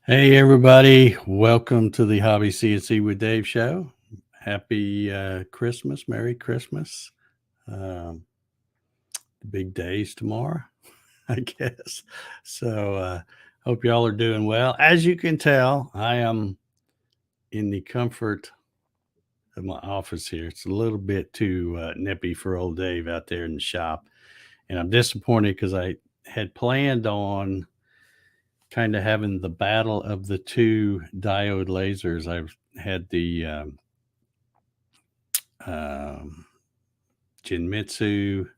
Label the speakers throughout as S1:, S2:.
S1: Hey, everybody. Welcome to the Hobby CNC with Dave show. Happy Christmas. Merry Christmas. Um, the big days tomorrow, I guess. So, hope y'all are doing well. As you can tell, I am in the comfort of my office here. It's a little bit too nippy for old Dave out there in the shop. And I'm disappointed because I had planned on kind of having the battle of the two diode lasers. I've had the um, Jinmitsu.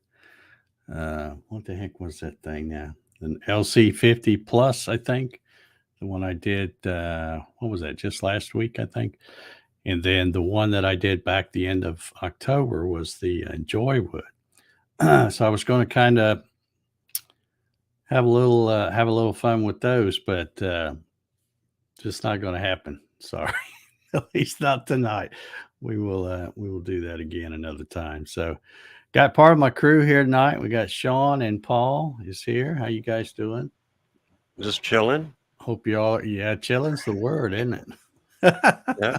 S1: What the heck was that thing now? An LC50 Plus, I think. The one I did, what was that, just last week, I think. And then the one that I did back the end of October was the Joywood. So I was going to kind of have a little fun with those, but just not going to happen. Sorry. At least not tonight. We will do that again another time. So got part of my crew here tonight. We got Sean and Paul is here. How you guys doing?
S2: Just chilling.
S1: Hope you all, yeah, chilling's the word, isn't it?
S2: Yeah.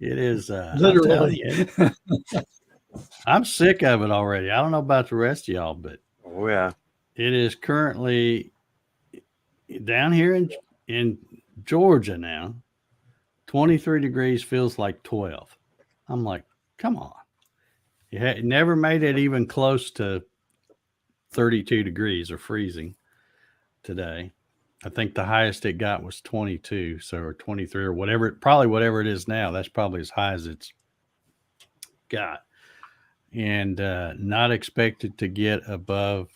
S1: It is. I'm telling
S3: Literally.
S1: you, I'm sick of it already. I don't know about the rest of y'all, but
S2: Oh yeah.
S1: it is currently down here in Georgia now. 23 degrees feels like 12. I'm like, come on. It never made it even close to 32 degrees or freezing today. I think the highest it got was 22, so or 23 or whatever, probably whatever it is now. That's probably as high as it's got, and not expected to get above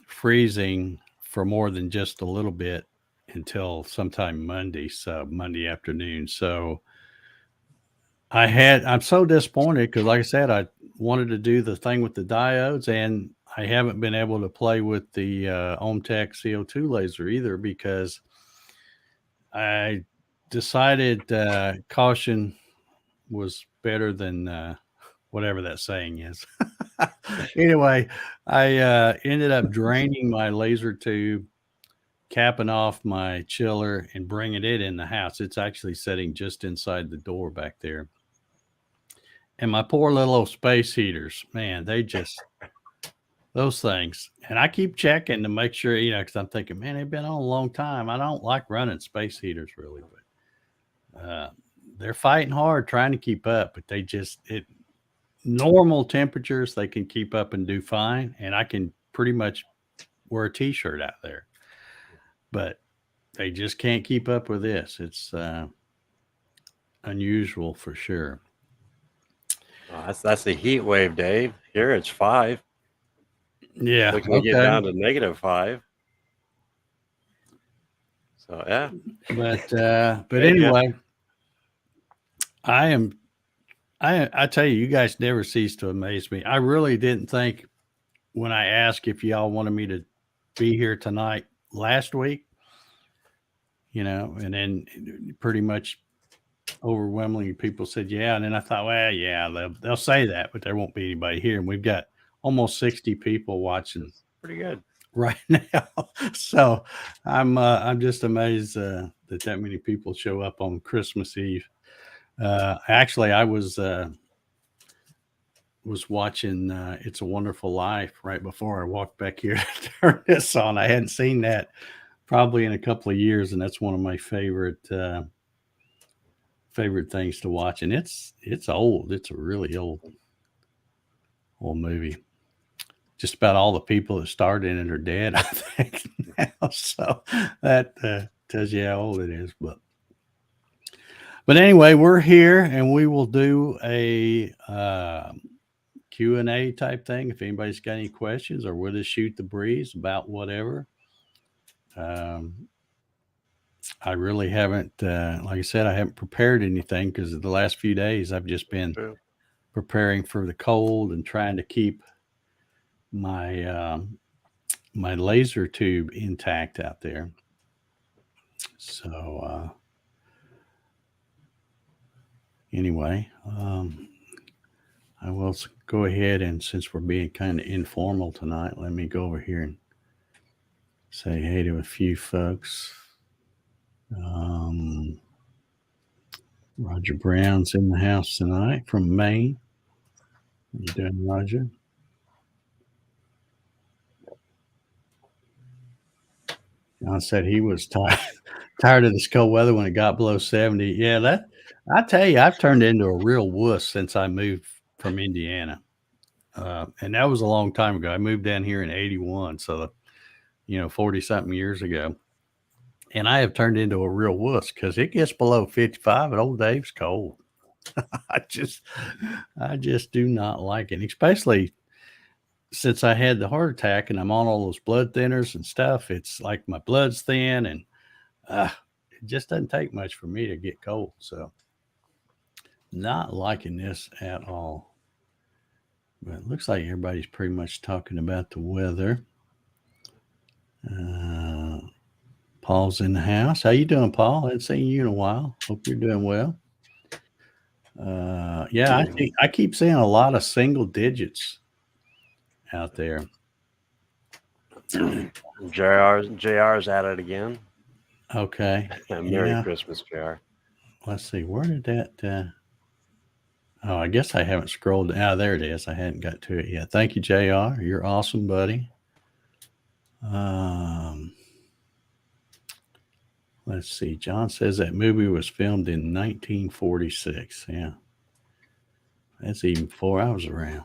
S1: freezing for more than just a little bit until sometime Monday, so Monday afternoon. So I'm so disappointed because, like I said, I wanted to do the thing with the diodes, and I haven't been able to play with the OhmTech CO2 laser either because I decided caution was better than whatever that saying is. Anyway, I ended up draining my laser tube, capping off my chiller, and bringing it in the house. It's actually sitting just inside the door back there. And my poor little space heaters, man, those things. And I keep checking to make sure, because I'm thinking, man, they've been on a long time. I don't like running space heaters really, but they're fighting hard trying to keep up, but normal temperatures, they can keep up and do fine. And I can pretty much wear a t-shirt out there, but they just can't keep up with this. It's unusual for sure.
S2: That's the heat wave, Dave. Here it's 5.
S1: Yeah.
S2: Looking to get
S1: Okay.
S2: down to -5. So yeah.
S1: But anyway, I tell you, you guys never cease to amaze me. I really didn't think when I asked if y'all wanted me to be here tonight last week, and then pretty much overwhelmingly people said yeah, and then I thought, well, yeah, they'll say that, but there won't be anybody here, and we've got almost 60 people watching.
S2: Pretty good
S1: right now. So I'm just amazed that many people show up on Christmas Eve. Actually, I was watching It's a Wonderful Life right before I walked back here to turn this on. I hadn't seen that probably in a couple of years, and that's one of my favorite things to watch. And it's old. It's a really old movie. Just about all the people that starred in it are dead, I think now. So that tells you how old it is. But anyway, we're here, and we will do a Q&A type thing. If anybody's got any questions, or we'll just shoot the breeze about whatever. I really haven't, like I said, I haven't prepared anything because the last few days I've just been preparing for the cold and trying to keep my my laser tube intact out there. So anyway, I will go ahead, and since we're being kind of informal tonight, let me go over here and say hey to a few folks. Roger Brown's in the house tonight from Maine. How you doing, Roger? John said he was tired of this cold weather when it got below 70. Yeah, I tell you, I've turned into a real wuss since I moved from Indiana. And that was a long time ago. I moved down here in 81. So, 40 something years ago. And I have turned into a real wuss because it gets below 55 and old Dave's cold. I just do not like it, especially since I had the heart attack and I'm on all those blood thinners and stuff. It's like my blood's thin and it just doesn't take much for me to get cold. So not liking this at all. But it looks like everybody's pretty much talking about the weather. Paul's in the house. How you doing, Paul? I haven't seen you in a while. Hope you're doing well. Yeah, I keep seeing a lot of single digits out there.
S2: JR's at it again.
S1: Okay.
S2: Merry Christmas, JR.
S1: Let's see. Where did that? Oh, I guess I haven't scrolled. There it is. I hadn't got to it yet. Thank you, JR. You're awesome, buddy. Let's see. John says that movie was filmed in 1946. Yeah. That's even before I was around.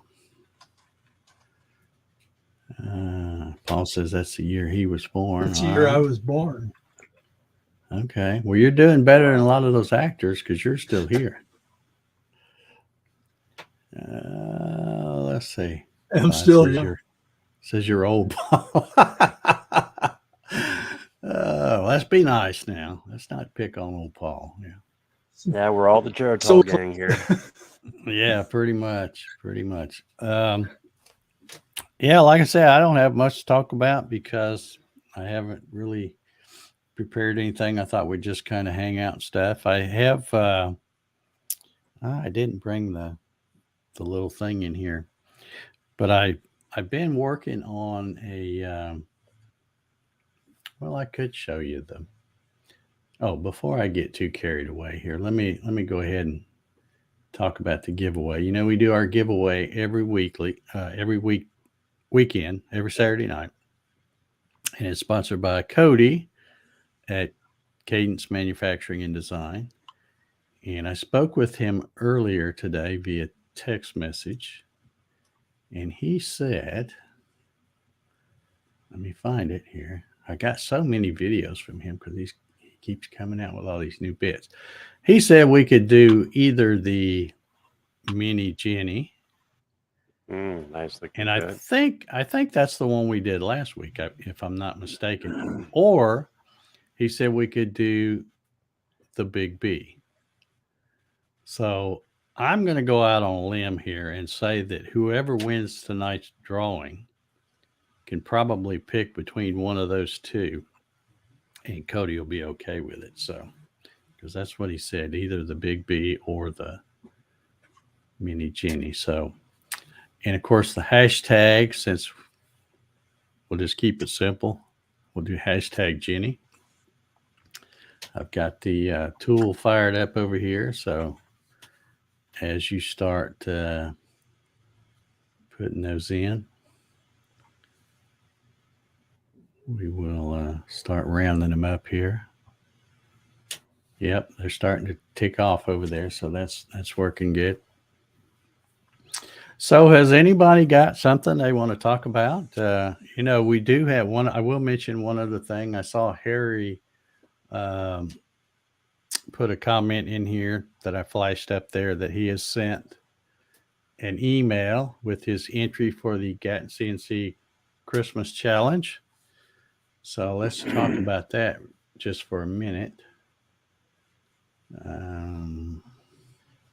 S1: Paul says that's the year he was born.
S3: That's the year I was born.
S1: Okay. Well, you're doing better than a lot of those actors because you're still here. Let's see.
S3: I'm still here.
S1: Says you're old, Paul. Let's be nice now. Let's not pick on old Paul.
S2: Yeah, we're all the Geritol gang here.
S1: Yeah, pretty much. Yeah, like I said, I don't have much to talk about because I haven't really prepared anything. I thought we'd just kind of hang out and stuff. I have. I didn't bring the little thing in here, but I've been working on a. Well, I could show you them. Oh, before I get too carried away here, let me go ahead and talk about the giveaway. We do our giveaway every weekend, every Saturday night, and it's sponsored by Cody at Cadence Manufacturing and Design. And I spoke with him earlier today via text message, and he said, let me find it here. I got so many videos from him because he keeps coming out with all these new bits. He said we could do either the Mini Jenny.
S2: Nice looking.
S1: And I think that's the one we did last week, if I'm not mistaken. Or he said we could do the Big B. So I'm going to go out on a limb here and say that whoever wins tonight's drawing can probably pick between one of those two, and Cody will be okay with it. So, because that's what he said, either the Big B or the Mini Jenny. So, and of course the hashtag, since we'll just keep it simple, we'll do hashtag Jenny. I've got the tool fired up over here. So as you start putting those in, we will start rounding them up here. Yep, they're starting to tick off over there, so that's working good. So has anybody got something they want to talk about? We do have one. I will mention one other thing. I saw Harry put a comment in here that I flashed up there that he has sent an email with his entry for the Gatton CNC Christmas Challenge. So let's talk about that just for a minute.
S2: Yeah,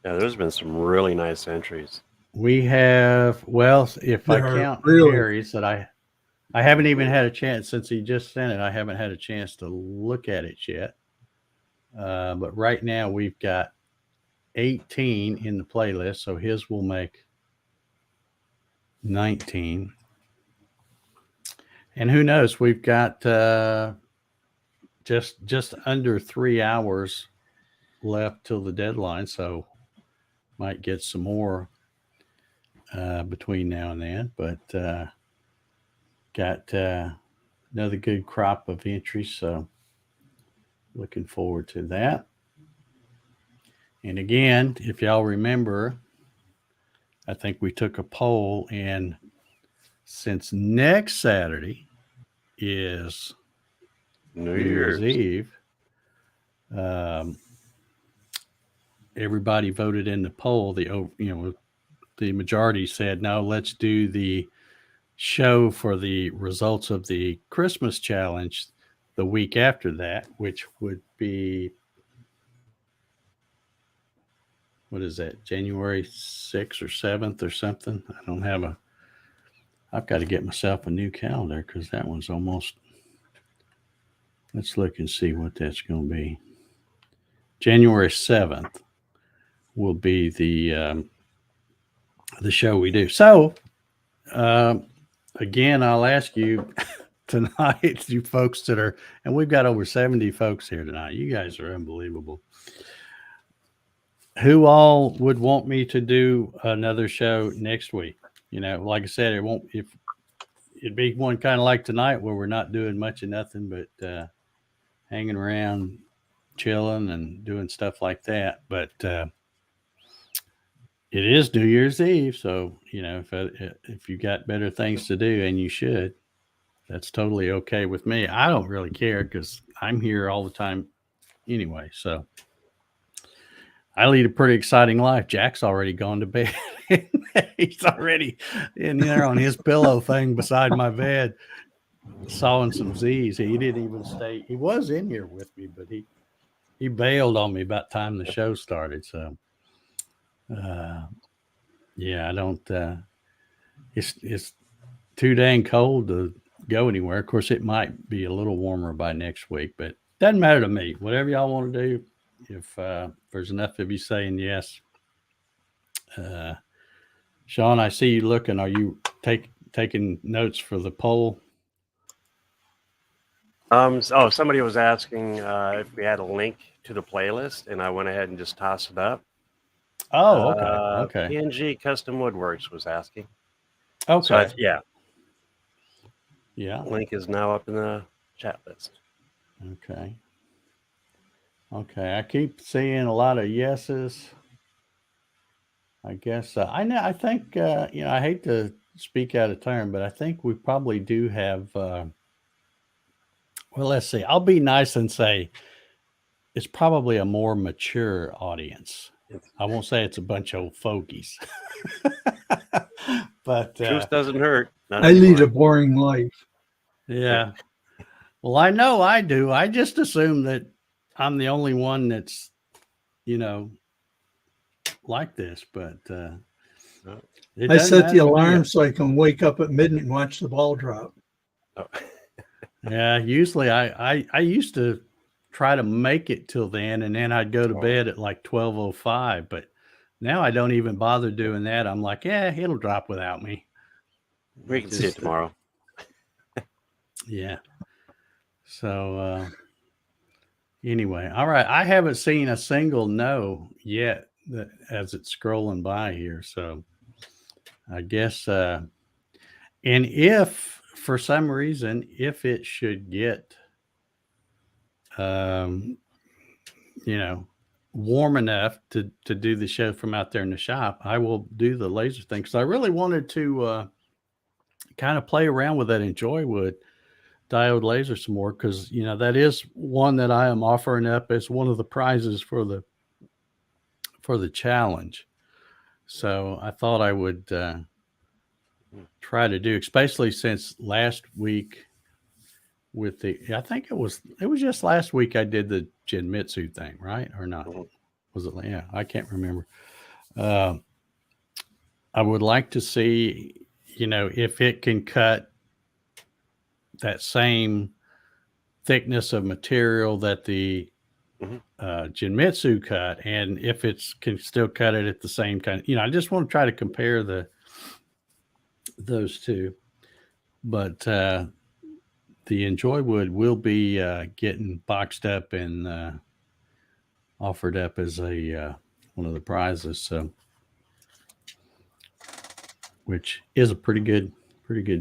S2: there's been some really nice entries.
S1: We have, well, if I count Harry's that I haven't even had a chance since he just sent it. I haven't had a chance to look at it yet. But right now we've got 18 in the playlist. So his will make 19. And who knows, we've got just under 3 hours left till the deadline, so might get some more between now and then. But got another good crop of entries, so looking forward to that. And again, if y'all remember, I think we took a poll, and since next Saturday is
S2: New
S1: New Year's
S2: Year's.
S1: Eve, everybody voted in the poll. The majority said, no, let's do the show for the results of the Christmas challenge the week after that, which would be, what is that, January 6th or 7th or something? I've got to get myself a new calendar because that one's almost, let's look and see what that's going to be. January 7th will be the show we do. So, again, I'll ask you tonight, you folks that are, and we've got over 70 folks here tonight. You guys are unbelievable. Who all would want me to do another show next week? Like I said, it'd be one kind of like tonight where we're not doing much of nothing but hanging around, chilling and doing stuff like that. But it is New Year's Eve, so if you got better things to do, and you should, that's totally okay with me. I don't really care because I'm here all the time anyway. So I lead a pretty exciting life. Jack's already gone to bed. He's already in there on his pillow thing beside my bed, sawing some Z's. He didn't even stay. He was in here with me, but he bailed on me about time the show started. So, yeah, I don't. It's too dang cold to go anywhere. Of course, it might be a little warmer by next week, but doesn't matter to me. Whatever y'all want to do. If there's enough of you saying yes. Sean, I see you looking. Are you taking notes for the poll?
S2: Somebody was asking if we had a link to the playlist, and I went ahead and just tossed it up.
S1: Oh, okay.
S2: PNG Custom Woodworks was asking.
S1: Okay.
S2: So yeah. Link is now up in the chat list.
S1: Okay. I keep seeing a lot of yeses. I guess I think I hate to speak out of turn, but I think we probably do have. Well, let's see. I'll be nice and say it's probably a more mature audience. I won't say it's a bunch of old fogies, but
S2: truth doesn't hurt.
S3: I lead a boring life.
S1: Yeah. Well, I know I do. I just assume that I'm the only one that's, like this, but
S3: I set the alarm so I can wake up at midnight and watch the ball drop.
S2: Oh.
S1: Yeah, usually I used to try to make it till then, and then I'd go to bed at like 12:05. But now I don't even bother doing that. I'm like, yeah, it'll drop without me.
S2: We can see it tomorrow.
S1: Yeah. So anyway, all right. I haven't seen a single no yet as it's scrolling by here. So I guess, and if for some reason, if it should get, warm enough to do the show from out there in the shop, I will do the laser thing. Cause I really wanted to kind of play around with that Enjoywood diode laser some more. Cause that is one that I am offering up as one of the prizes for the challenge. So I thought I would try to do, especially since last week with I think it was just last week I did the Genmitsu thing, right? Or not? Was it? Yeah, I can't remember. I would like to see, if it can cut that same thickness of material that the Genmitsu cut, and if it's can still cut it at the same kind. I just want to try to compare those two. But the Enjoy Wood will be getting boxed up and offered up as a one of the prizes. So, which is a pretty good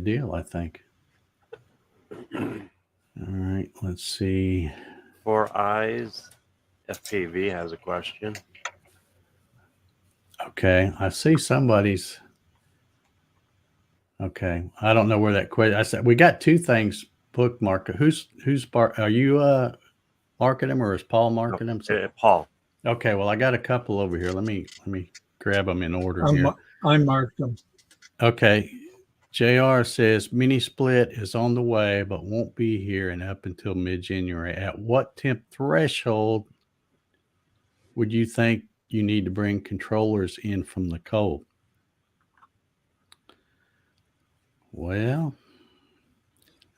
S1: deal, I think. All right, let's see.
S2: Four Eyes FPV has a question.
S1: Okay, I see somebody's. Okay, I don't know where that question. I said we got two things bookmarked. Who's are you marking them, or is Paul marking them?
S2: Paul.
S1: Okay, well I got a couple over here. Let me grab them in order here.
S3: I marked them.
S1: Okay, JR says mini split is on the way, but won't be here and up until mid-January. At what temp threshold would you think you need to bring controllers in from the cold? Well,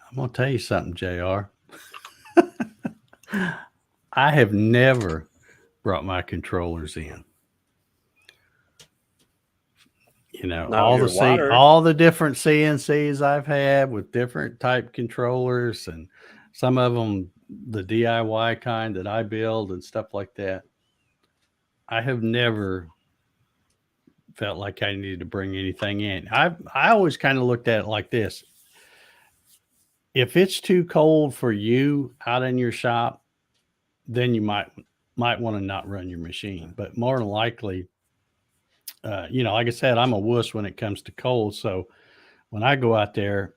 S1: I'm going to tell you something, JR. I have never brought my controllers in. You know, all the different CNCs I've had with different type controllers, and some of them the DIY kind that I build and stuff like that. I have never felt like I needed to bring anything in. I always kind of looked at it like this. If it's too cold for you out in your shop, then you might want to not run your machine. But more than likely, you know, like I said, I'm a wuss when it comes to cold. So when I go out there,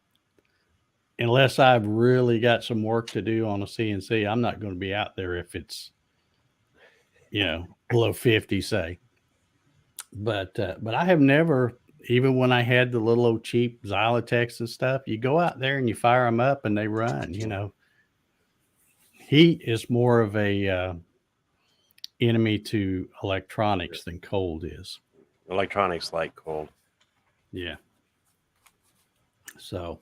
S1: unless I've really got some work to do on a CNC, I'm not going to be out there if it's, you know, below 50, say. But I have never, even when I had the little old cheap Xylotex and stuff, you go out there and you fire them up and they run. You know, heat is more of a enemy to electronics than cold is.
S2: Electronics like cold.
S1: Yeah. So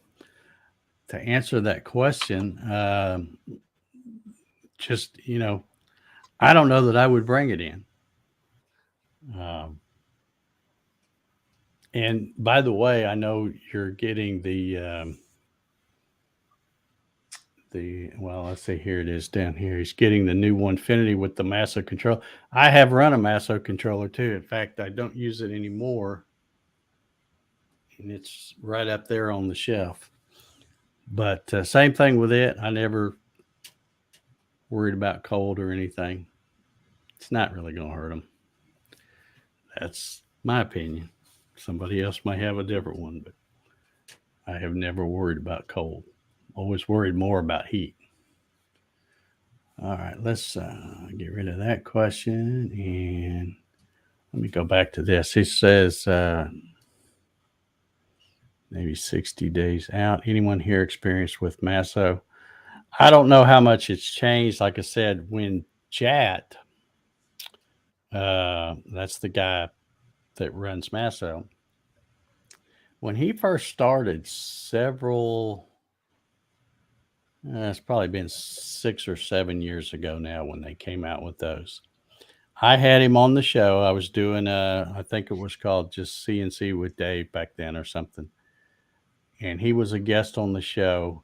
S1: to answer that question, just, you know, I don't know that I would bring it in. And by the way, I know you're getting well, let's see, here it is down here. He's getting the new Onefinity with the Masso controller. I have run a Masso controller too. In fact, I don't use it anymore. And it's right up there on the shelf. But same thing with it. I never worried about cold or anything. It's not really going to hurt them. That's my opinion. Somebody else may have a different one, but I have never worried about cold. Always worried more about heat. All right, let's get rid of that question. And let me go back to this. He says maybe 60 days out. Anyone here experienced with Masso? I don't know how much it's changed. Like I said, when Chat, that's the guy that runs Masso, when he first started it's probably been 6 or 7 years ago now when they came out with those. I had him on the show. I was doing I think it was called just CNC with Dave back then or something. And he was a guest on the show.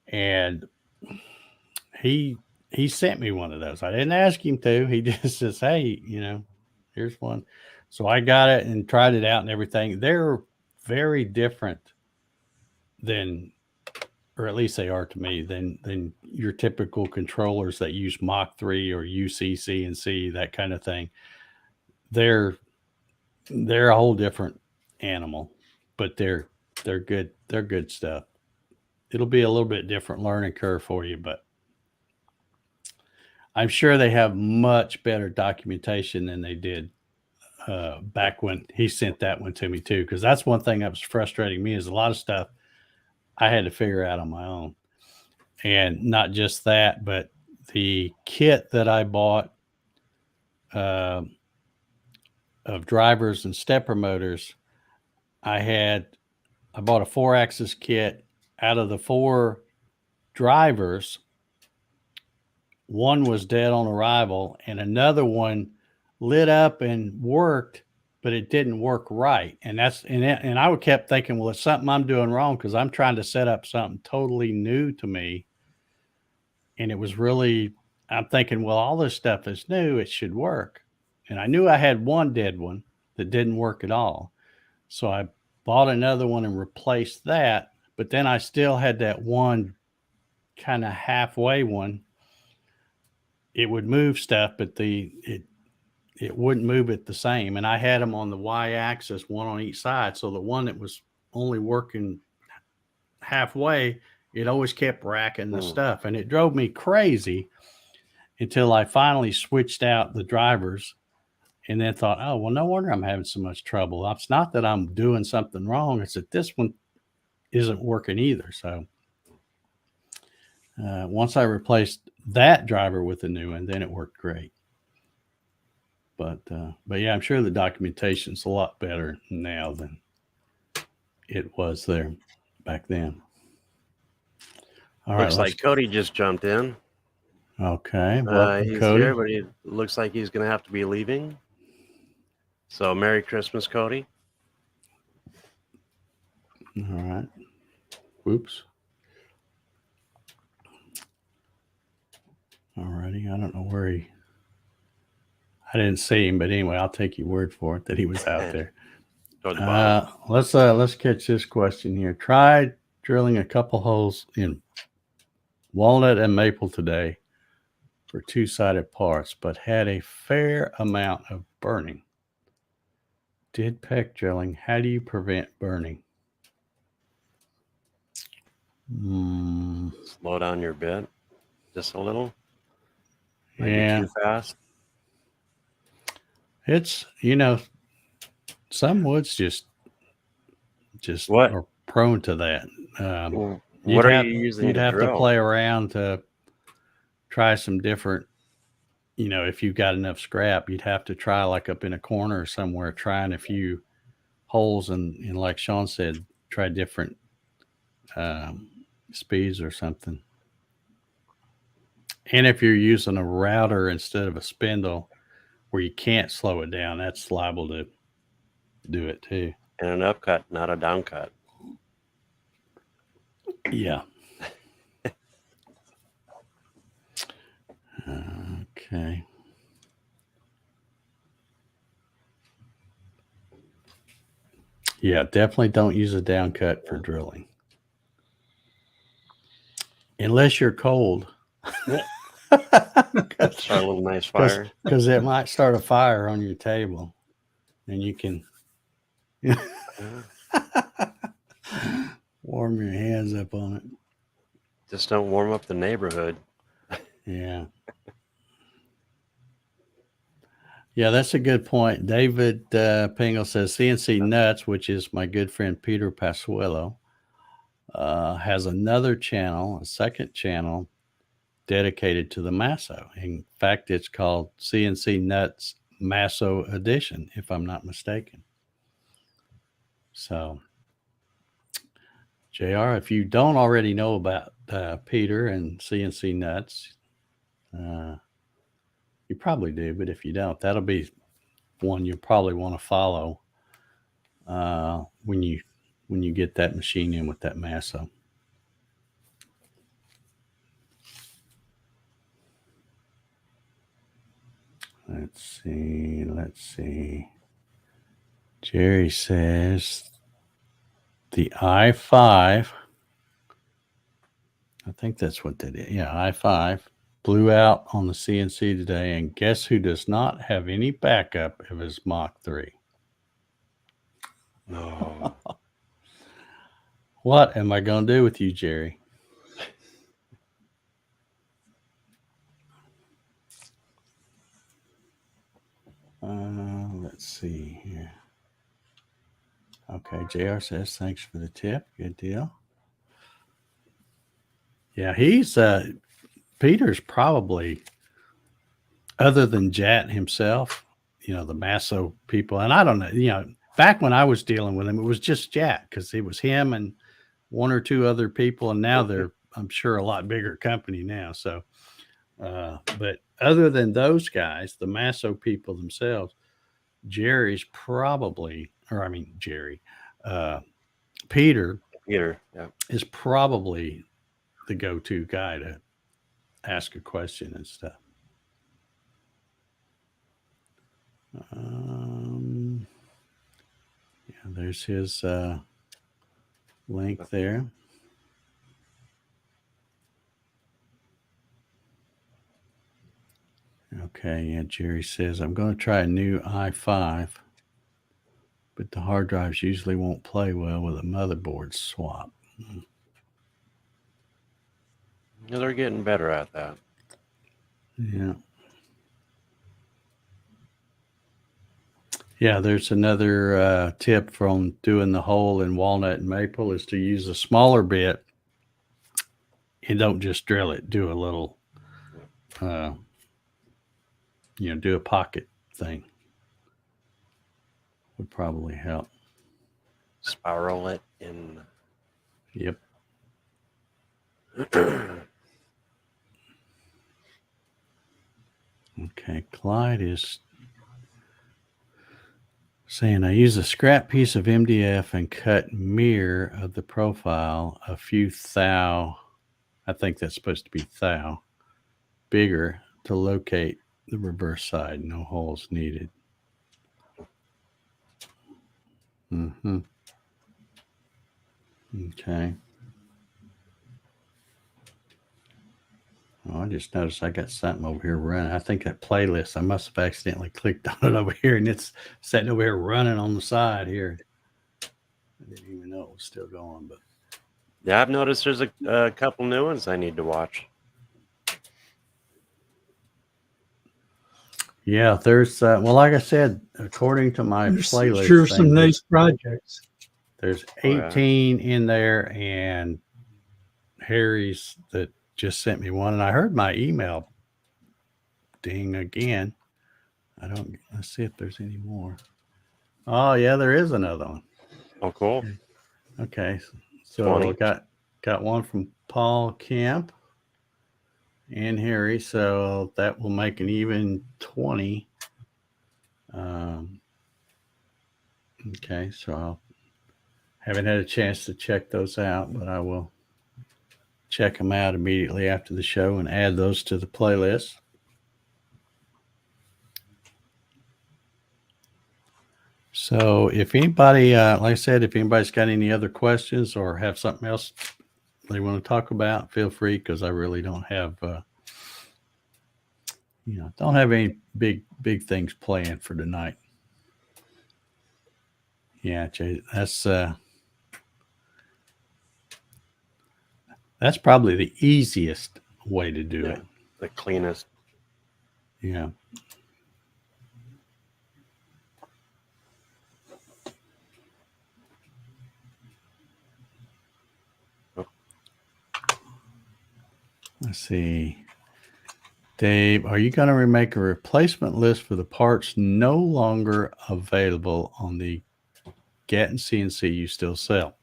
S1: And he sent me one of those. I didn't ask him to. He just says, hey, you know, here's one. So I got it and tried it out and everything. They're very different than, or at least they are to me, than your typical controllers that use Mach 3 or UC, CNC, that kind of thing. They're a whole different animal, but they're good. They're good stuff. It'll be a little bit different learning curve for you, but I'm sure they have much better documentation than they did back when he sent that one to me too. Because that's one thing that was frustrating me, is a lot of stuff I had to figure out on my own. And not just that, but the kit that I bought of drivers and stepper motors, I bought a 4-axis kit. Out of the 4 drivers, one was dead on arrival and another one lit up and worked but it didn't work right. And I kept thinking, well, it's something I'm doing wrong because I'm trying to set up something totally new to me. And it was really, I'm thinking, well, all this stuff is new. It should work. And I knew I had one dead one that didn't work at all. So I bought another one and replaced that. But then I still had that one kind of halfway one. It would move stuff, but it wouldn't move it the same. And I had them on the y-axis, one on each side. So the one that was only working halfway, it always kept racking the stuff. And it drove me crazy until I finally switched out the drivers and then thought, oh, well, no wonder I'm having so much trouble. It's not that I'm doing something wrong. It's that this one isn't working either. So once I replaced that driver with a new one, then it worked great. But yeah, I'm sure the documentation's a lot better now than it was there back then. All right.
S2: Looks like Cody just jumped in.
S1: Okay. Welcome,
S2: he's
S1: Cody.
S2: here, but it looks like he's going to have to be leaving. So Merry Christmas, Cody.
S1: All right. Whoops. All righty. I don't know where I didn't see him, but anyway, I'll take your word for it that he was out there. Let's catch this question here. Tried drilling a couple holes in walnut and maple today for two-sided parts, but had a fair amount of burning. Did peck drilling. How do you prevent burning?
S2: Slow down your bit just a little.
S1: Yeah.
S2: Too fast.
S1: It's, some woods just
S2: What?
S1: are prone to that.
S2: What are you using
S1: You'd
S2: to
S1: have
S2: drill?
S1: to play around to try some different, if you've got enough scrap, you'd have to try like up in a corner or somewhere, trying a few holes and like Sean said, try different speeds or something. And if you're using a router instead of a spindle where you can't slow it down, that's liable to do it too.
S2: And an upcut, not a downcut.
S1: Yeah. Okay. Yeah, definitely don't use a downcut for drilling. Unless you're cold.
S2: Start a little nice fire.
S1: Because it might start a fire on your table. And you can warm your hands up on it.
S2: Just don't warm up the neighborhood.
S1: Yeah. Yeah, that's a good point. David Pingle says CNC Nuts, which is my good friend Peter Pasuelo, has another channel, a second channel dedicated to the Masso. In fact, it's called CNC Nuts Masso Edition, if I'm not mistaken. So, JR, if you don't already know about Peter and CNC Nuts, you probably do, but if you don't, that'll be one you'll probably want to follow when you get that machine in with that Masso. Let's see. Jerry says the i5, I think that's what that is. Yeah, i5 blew out on the CNC today, and guess who does not have any backup of his Mach 3?
S2: No.
S1: What am I going to do with you, Jerry? Let's see here. Okay, JR says thanks for the tip. Good deal. Yeah, he's Peter's probably, other than Jat himself, the Masso people, and I don't know, back when I was dealing with him, it was just Jat because it was him and one or two other people, and now they're, I'm sure, a lot bigger company now. So, but other than those guys, the Masso people themselves, Jerry's probably, or I mean, Jerry, Peter
S2: Peter, yeah.
S1: is probably the go-to guy to ask a question and stuff. Yeah, there's his link there. Okay, yeah, Jerry says, I'm going to try a new i5, but the hard drives usually won't play well with a motherboard swap.
S2: Yeah, they're getting better at that.
S1: Yeah. Yeah, there's another tip from doing the hole in walnut and maple is to use a smaller bit and don't just drill it. Do a little, do a pocket thing. Would probably help.
S2: Spiral it in.
S1: Yep. Okay, Clyde is saying, I use a scrap piece of MDF and cut mirror of the profile a few thou, I think that's supposed to be thou, bigger to locate the reverse side. No holes needed. Mm-hmm. Okay. Oh, I just noticed I got something over here running. I think that playlist, I must have accidentally clicked on it over here, and it's sitting over here running on the side here. I didn't even know it was still going, but
S2: yeah, I've noticed there's a couple new ones I need to watch.
S1: yeah, there's well, like I said, according to my playlist,
S3: sure some nice projects.
S1: There's 18 in there, and Harry's that just sent me one, and I heard my email ding again. Let's see if there's any more. Oh yeah, there is another one.
S2: Oh, cool.
S1: Okay, so got one from Paul Kemp and Harry, so that will make an even 20. Okay, so I haven't had a chance to check those out, but I will check them out immediately after the show and add those to the playlist. So if anybody, like I said, if anybody's got any other questions or have something else they want to talk about, feel free, because I really don't have, don't have any big things planned for tonight. Yeah, Jay, that's probably the easiest way to do it.
S2: The cleanest.
S1: Yeah. Let's see. Dave, are you going to remake a replacement list for the parts no longer available on the Gatton CNC you still sell?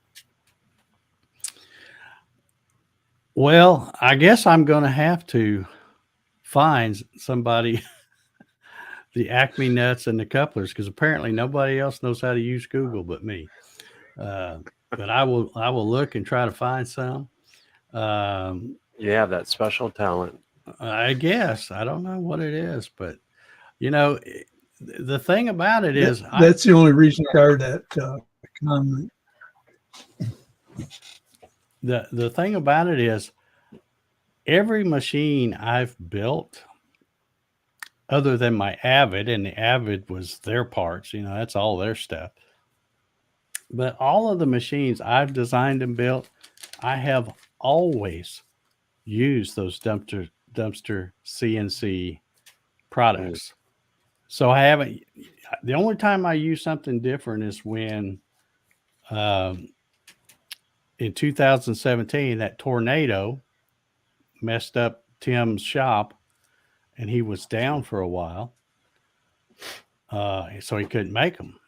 S1: Well, I guess I'm going to have to find somebody the Acme nuts and the couplers, because apparently nobody else knows how to use Google but me. But I will look and try to find some.
S2: You have that special talent.
S1: I guess. I don't know what it is, but the thing about it is
S3: that's the only reason I started that comment.
S1: The thing about it is every machine I've built, other than my Avid, and the Avid was their parts, that's all their stuff. But all of the machines I've designed and built, I have always used those dumpster CNC products. So I haven't. The only time I use something different is when, in 2017, that tornado messed up Tim's shop, and he was down for a while, so he couldn't make them.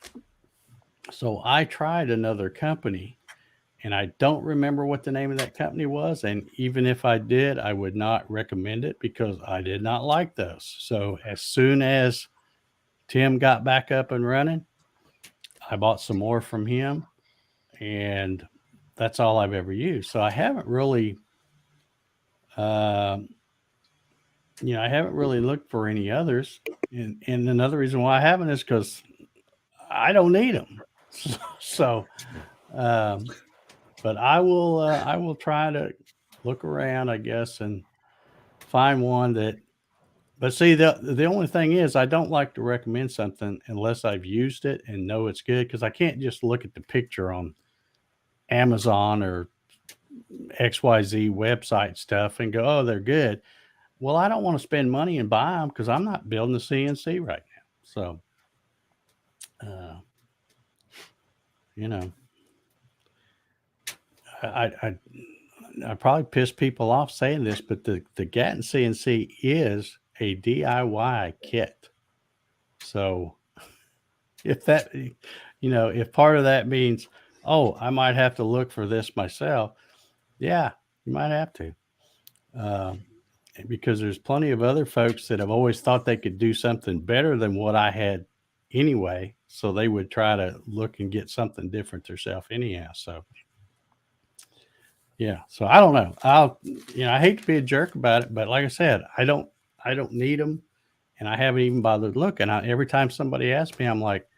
S1: So I tried another company, and I don't remember what the name of that company was. And even if I did, I would not recommend it because I did not like those. So as soon as Tim got back up and running, I bought some more from him, and that's all I've ever used. So I haven't really, I haven't really looked for any others. And another reason why I haven't is because I don't need them. So, but I will try to look around, I guess, and find one that. But see, the only thing is, I don't like to recommend something unless I've used it and know it's good, because I can't just look at the picture on Amazon or XYZ website stuff and go, oh, they're good. Well, I don't want to spend money and buy them because I'm not building a CNC right now. So, I probably piss people off saying this, but the Gatton CNC is a DIY kit. So if that, if part of that means, oh, I might have to look for this myself. Yeah, you might have to. Because there's plenty of other folks that have always thought they could do something better than what I had anyway. So they would try to look and get something different themselves anyhow. So yeah, so I don't know. I hate to be a jerk about it, but like I said, I don't need them, and I haven't even bothered looking. Every time somebody asks me, I'm like,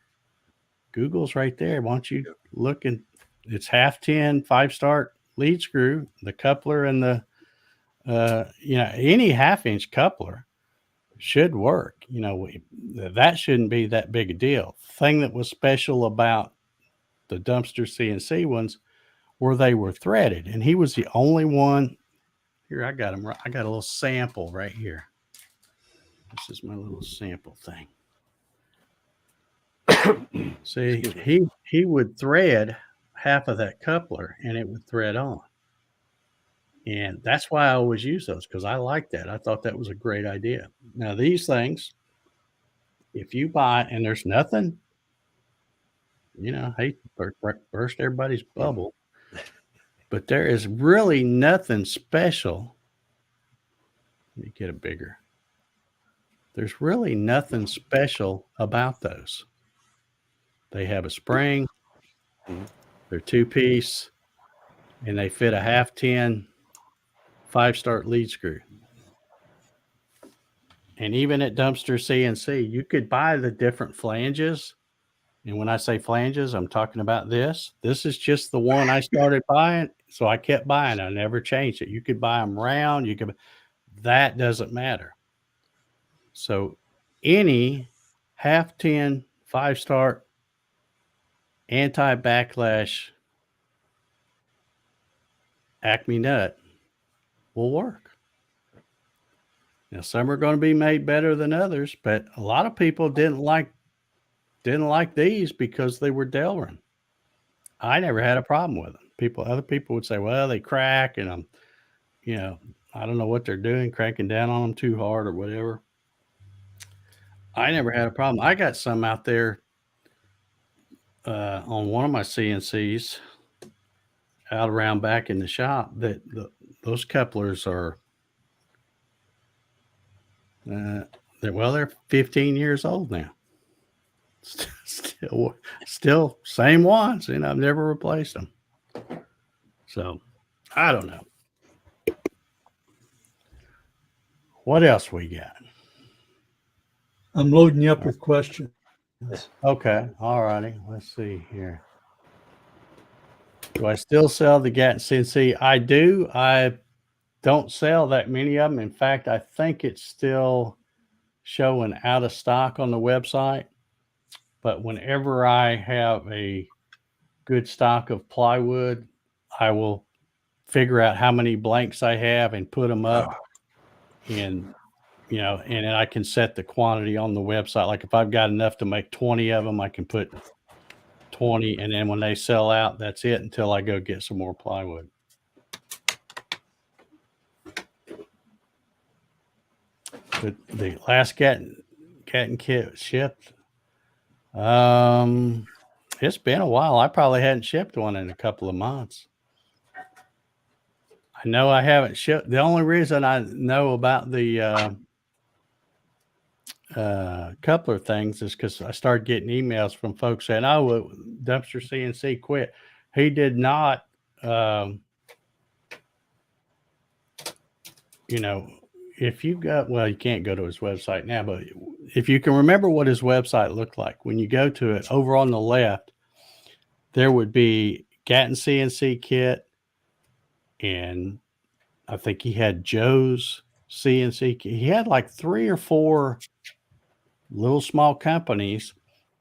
S1: Google's right there. Why don't you look? And it's 1/10 5-start lead screw, the coupler, and the any 1/2-inch coupler should work. That shouldn't be that big a deal. The thing that was special about the dumpster CNC ones were they were threaded, and he was the only one. Here, I got him. I got a little sample right here. This is my little sample thing. See, he would thread half of that coupler, and it would thread on. And that's why I always use those, because I like that. I thought that was a great idea. Now, these things, if you buy, and there's nothing, I hate to burst everybody's bubble, but there is really nothing special. Let me get it bigger. There's really nothing special about those. They have a spring, they're 2-piece, and they fit a 1/2-10 5-start lead screw. And even at Dumpster CNC, you could buy the different flanges. And when I say flanges, I'm talking about this. This is just the one I started buying. So I kept buying. I never changed it. You could buy them round. That doesn't matter. So any 1/2-10 5-start anti-backlash Acme nut will work. Now, some are going to be made better than others, but a lot of people didn't like these because they were Delrin. I never had a problem with them. Other people would say, well, they crack, and I don't know what they're doing, cranking down on them too hard or whatever. I never had a problem. I got some out there on one of my CNCs out around back in the shop that those couplers are, they're 15 years old now. Still same ones, and I've never replaced them. So I don't know. What else we got?
S3: I'm loading you up with questions.
S1: Okay. All righty. Let's see here. Do I still sell the Gatton CNC? I do. I don't sell that many of them. In fact, I think it's still showing out of stock on the website. But whenever I have a good stock of plywood, I will figure out how many blanks I have and put them up. And and I can set the quantity on the website. Like if I've got enough to make 20 of them, I can put 20. And then when they sell out, that's it until I go get some more plywood. But the last Gatton kit shipped. It's been a while. I probably hadn't shipped one in a couple of months. I know I haven't shipped. The only reason I know about the couple of things is because I started getting emails from folks saying, "Oh, well, Dumpster CNC quit." He did not. You know, if you got, well, you can't go to his website now, but if you can remember what his website looked like, when you go to it, over on the left, there would be Gatton CNC kit, and I think he had Joe's CNC kit. He had like 3 or 4 little small companies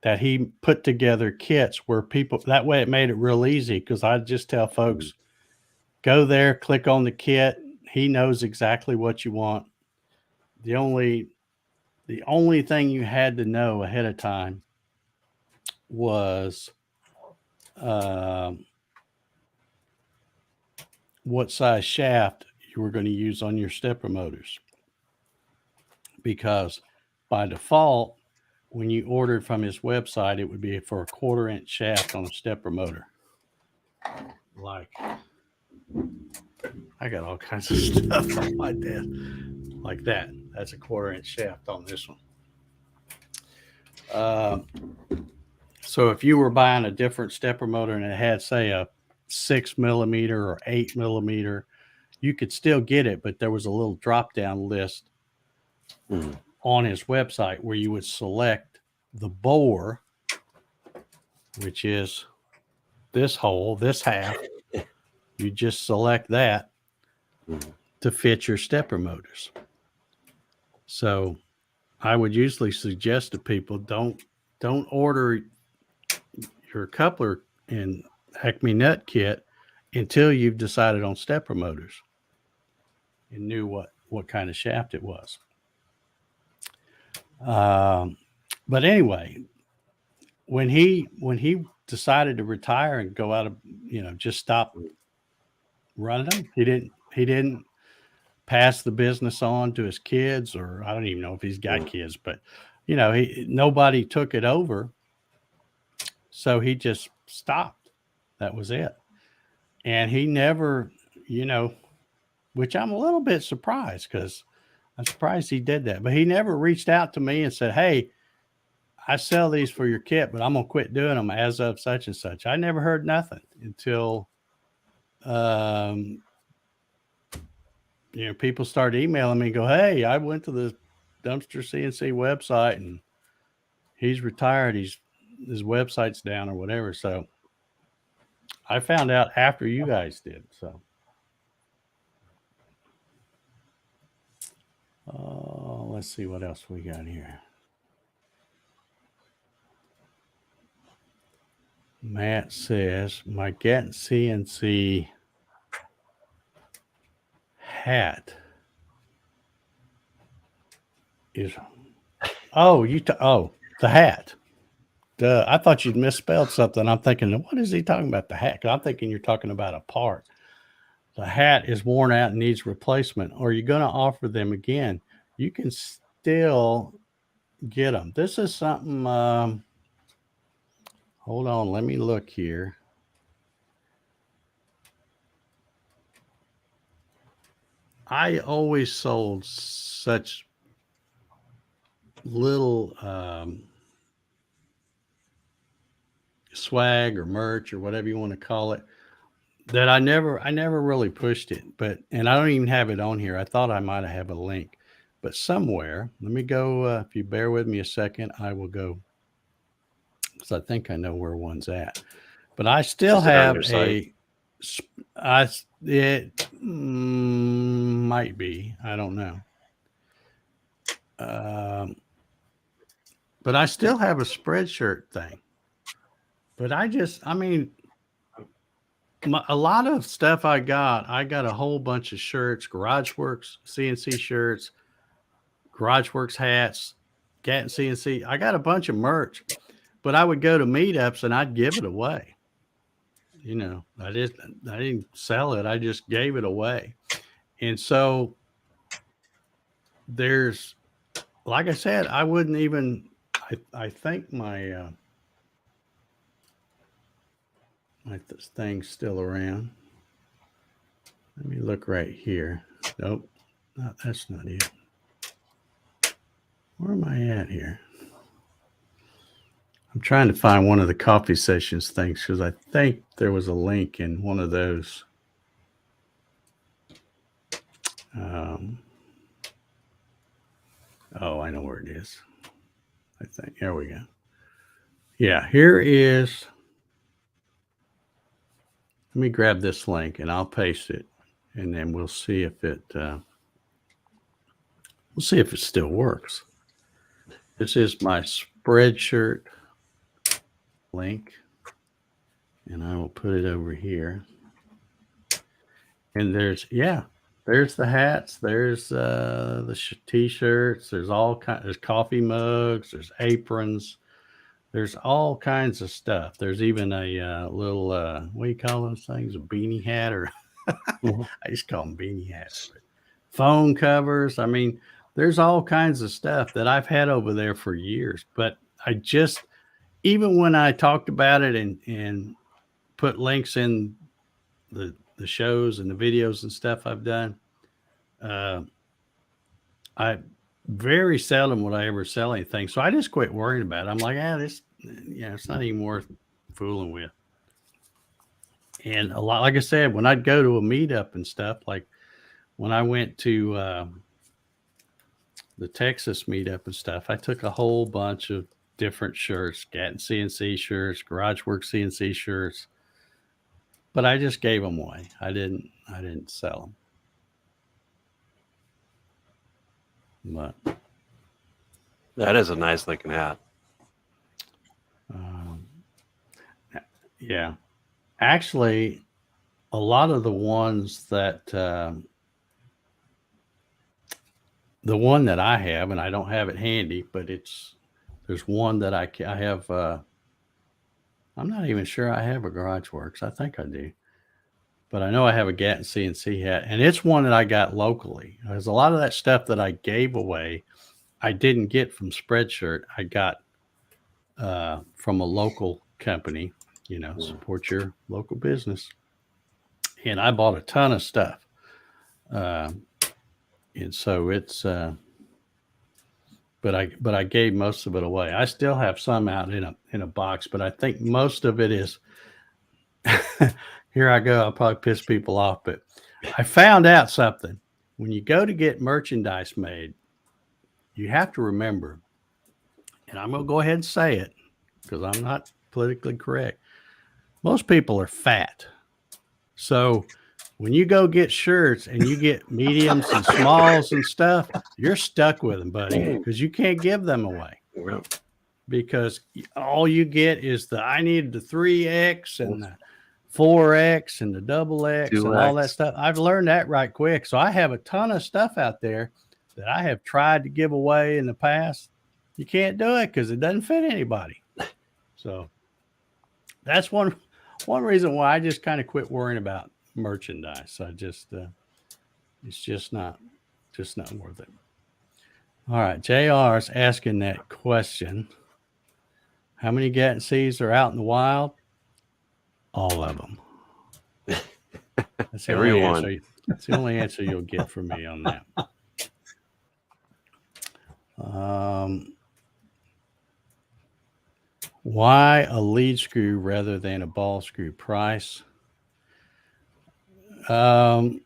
S1: that he put together kits where people, that way it made it real easy, because I just tell folks, go there, click on the kit. He knows exactly what you want. The only thing you had to know ahead of time was what size shaft you were going to use on your stepper motors, because by default, when you ordered from his website, it would be for a 1/4-inch shaft on a stepper motor. Like, I got all kinds of stuff on my desk like that. That's a 1/4-inch shaft on this one. So if you were buying a different stepper motor and it had, say, a 6 millimeter or 8 millimeter, you could still get it, but there was a little drop down list on his website where you would select the bore, which is this hole, this half. You just select that to fit your stepper motors. So I would usually suggest to people, don't order your coupler and Acme nut kit until you've decided on stepper motors and knew what kind of shaft it was. But anyway, when he decided to retire and go out of, just stop running them, he didn't pass the business on to his kids, or I don't even know if he's got kids, but nobody took it over. So he just stopped. That was it. And he never, which I'm a little bit surprised, because I'm surprised he did that. But he never reached out to me and said, "Hey, I sell these for your kit, but I'm going to quit doing them as of such and such." I never heard nothing until, people started emailing me and go, "Hey, I went to the Dumpster CNC website and he's retired. His website's down," or whatever. So I found out after you guys did. So, let's see what else we got here. Matt says, my Gatton CNC hat is, the hat. Duh, I thought you'd misspelled something. I'm thinking, what is he talking about, the hat? 'Cause I'm thinking you're talking about a part. The hat is worn out and needs replacement. Or you're going to offer them again. You can still get them. This is something, hold on, let me look here. I always sold such little swag or merch or whatever you want to call it, that I never really pushed it. And I don't even have it on here. I thought I might have a link, but somewhere, let me go. If you bear with me a second, I will go, because I think I know where one's at. But I still have it might be, I don't know. But I still have a Spreadshirt thing. But a lot of stuff I got a whole bunch of shirts, GarageWorks CNC shirts, GarageWorks hats, Gatton CNC. I got a bunch of merch, but I would go to meetups and I'd give it away. I didn't sell it. I just gave it away. And so there's, like I said, I wouldn't even, I think my thing's still around. Let me look right here. Nope, that's not it. Where am I at here? I'm trying to find one of the coffee sessions things because I think there was a link in one of those. Oh, I know where it is. I think. There we go. Yeah, here is. Let me grab this link and I'll paste it, and then we'll see if it. We'll see if it still works. This is my Spreadshirt link, and I will put it over here. And there's the hats, there's the t-shirts, there's all kinds, there's coffee mugs, there's aprons, there's all kinds of stuff. There's even a little what do you call those things? A beanie hat, or I just call them beanie hats. Phone covers. I mean, there's all kinds of stuff that I've had over there for years, but I just, even when I talked about it and put links in the shows and the videos and stuff I've done, I very seldom would I ever sell anything. So I just quit worrying about it. I'm like, this, it's not even worth fooling with. And a lot, like I said, when I'd go to a meetup and stuff, like when I went to the Texas meetup and stuff, I took a whole bunch of different shirts, Gatton CNC shirts, GarageWorks CNC shirts, but I just gave them away. I didn't sell them. But
S2: that is a nice looking hat.
S1: Yeah, actually, a lot of the ones that the one that I have, and I don't have it handy, but there's one that I have. I'm not even sure I have a GarageWorks. I think I do, but I know I have a Gatton CNC hat, and it's one that I got locally. There's a lot of that stuff that I gave away, I didn't get from Spreadshirt. I got from a local company. Support your local business. And I bought a ton of stuff. And so it's, but I gave most of it away. I still have some out in a box, but I think most of it is, here I go. I'll probably piss people off, but I found out something. When you go to get merchandise made, you have to remember, and I'm going to go ahead and say it because I'm not politically correct. Most people are fat. So when you go get shirts and you get mediums and smalls and stuff, you're stuck with them, buddy, because you can't give them away. Because all you get is I need the 3X and the 4X and the double X
S2: 2X.
S1: and all that stuff. I've learned that right quick. So I have a ton of stuff out there that I have tried to give away in the past. You can't do it because it doesn't fit anybody. So that's one reason why I just kind of quit worrying about merchandise. I just it's just not worth it. All right, JR is asking that question. How many Gatton Cs are out in the wild? All of them. That's the only answer. That's the only answer you'll get from me on that. Why a lead screw rather than a ball screw price? Well,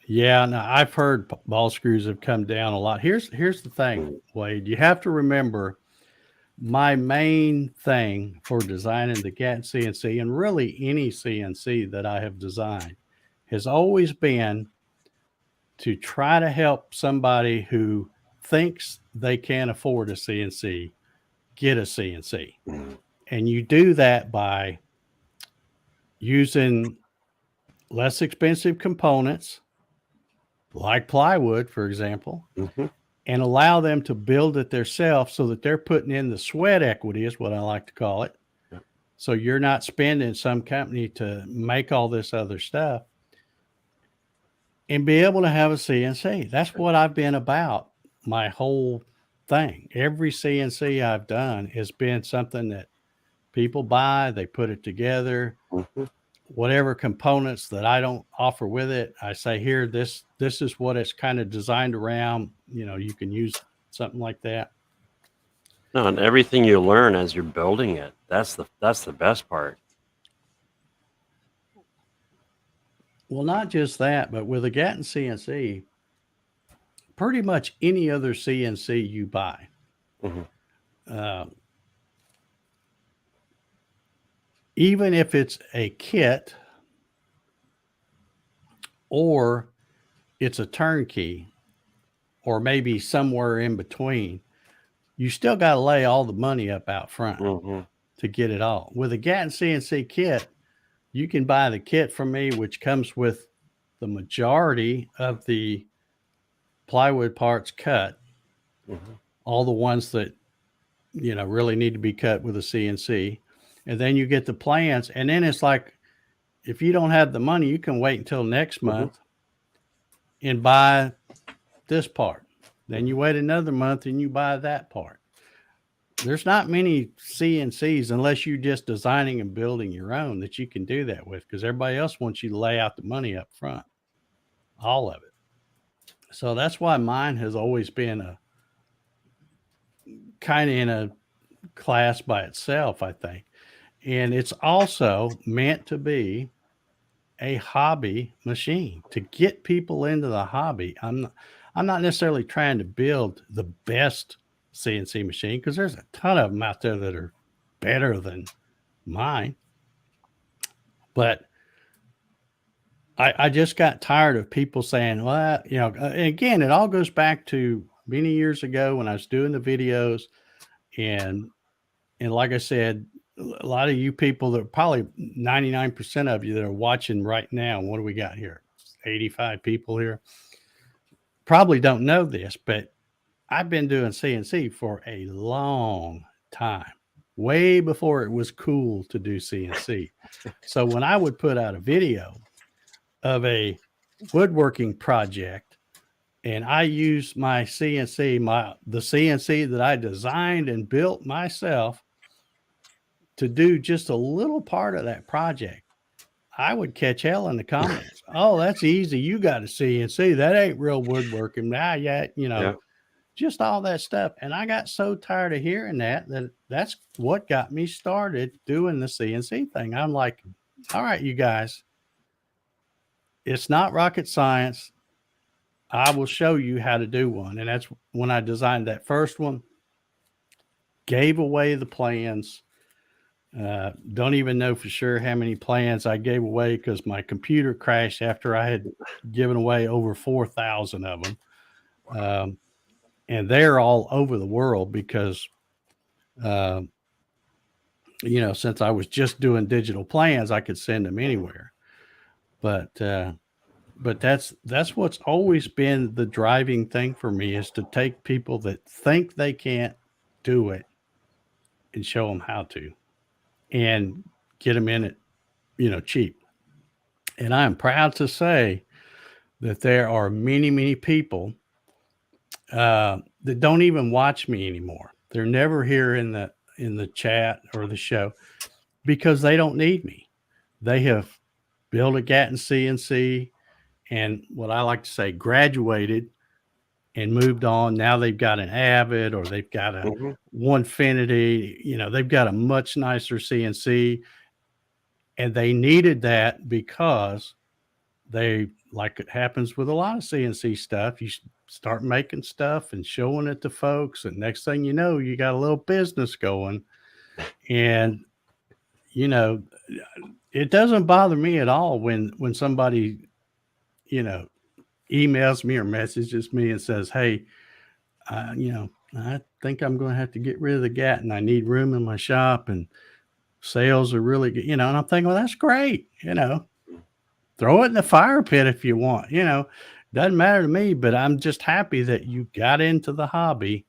S1: yeah, now I've heard ball screws have come down a lot. Here's the thing, Wade. You have to remember my main thing for designing the Gatton CNC, and really any CNC that I have designed, has always been to try to help somebody who thinks they can't afford a CNC get a CNC. And you do that by using less expensive components like plywood, for example, and allow them to build it themselves so that they're putting in the sweat equity, is what I like to call it. Yep. So you're not spending some company to make all this other stuff, and be able to have a CNC. That's what I've been about my whole thing. Every CNC I've done has been something that people buy, they put it together. whatever components that I don't offer with it, I say, here, this is what it's kind of designed around. You know, you can use something like that.
S2: No, and everything you learn as you're building it, that's the best part.
S1: Well, not just that, but with a Gatton CNC, pretty much any other CNC you buy, even if it's a kit or it's a turnkey or maybe somewhere in between, you still got to lay all the money up out front to get it all. With a Gatton CNC kit, you can buy the kit from me, which comes with the majority of the plywood parts cut, all the ones that, you know, really need to be cut with a CNC. And then you get the plans. And then it's like, if you don't have the money, you can wait until next month and buy this part. Then you wait another month and you buy that part. There's not many CNCs, unless you're just designing and building your own, that you can do that with, because everybody else wants you to lay out the money up front, all of it. So that's why mine has always been a kind of in a class by itself, I think. And it's also meant to be a hobby machine to get people into the hobby. I'm not necessarily trying to build the best CNC machine, because there's a ton of them out there that are better than mine. But I just got tired of people saying, well, you know, again, it all goes back to many years ago when I was doing the videos. And like I said, a lot of you people, that probably 99% of you that are watching right now, what do we got here? 85 people here. Probably don't know this, but I've been doing CNC for a long time, way before it was cool to do CNC. So when I would put out a video of a woodworking project and I used my CNC, the CNC that I designed and built myself to do just a little part of that project, I would catch hell in the comments. Oh, that's easy. You got a CNC. That ain't real woodworking. Now, just all that stuff. And I got so tired of hearing that's what got me started doing the CNC thing. I'm like, all right, you guys, it's not rocket science. I will show you how to do one. And that's when I designed that first one, gave away the plans. Don't even know for sure how many plans I gave away, because my computer crashed after I had given away over 4,000 of them. And they're all over the world because, since I was just doing digital plans, I could send them anywhere. But that's what's always been the driving thing for me, is to take people that think they can't do it and show them how to, and get them in it, cheap. And I'm proud to say that there are many, many people that don't even watch me anymore. They're never here in the chat or the show, because they don't need me. They have built a Gatton CNC and, what I like to say, graduated and moved on. Now they've got an Avid, or they've got a Onefinity. They've got a much nicer CNC, and they needed that because they, like it happens with a lot of CNC stuff, you start making stuff and showing it to folks, and next thing you know, you got a little business going. And it doesn't bother me at all when somebody emails me or messages me and says, hey, I think I'm going to have to get rid of the Gatton. I need room in my shop, and sales are really good, and I'm thinking, well, that's great. Throw it in the fire pit if you want, doesn't matter to me, but I'm just happy that you got into the hobby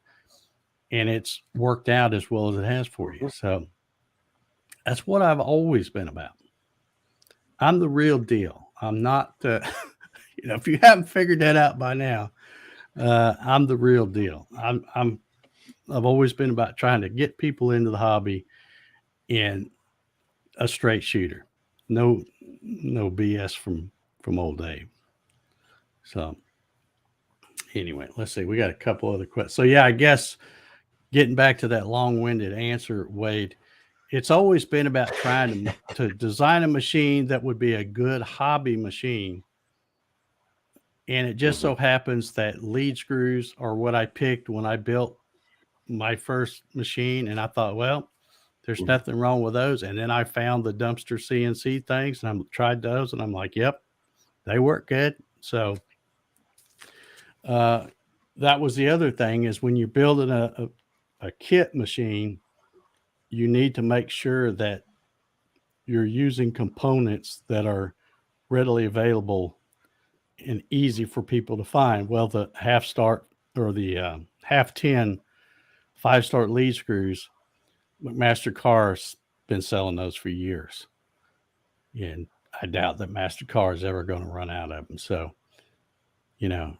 S1: and it's worked out as well as it has for you. So that's what I've always been about. I'm the real deal. I'm not, if you haven't figured that out by now, I'm the real deal. I've always been about trying to get people into the hobby and a straight shooter. No no BS from old Dave. So anyway, let's see. We got a couple other questions. So yeah, I guess getting back to that long-winded answer, Wade, it's always been about trying to design a machine that would be a good hobby machine. And it just so happens that lead screws are what I picked when I built my first machine. And I thought, well, there's nothing wrong with those. And then I found the dumpster CNC things and I tried those and I'm like, yep, they work good. So that was the other thing, is when you're building a kit machine, you need to make sure that you're using components that are readily available and easy for people to find. Well, the half start or the half 10 5-start lead screws, McMaster Carr's been selling those for years. And I doubt that MasterCard is ever going to run out of them. So,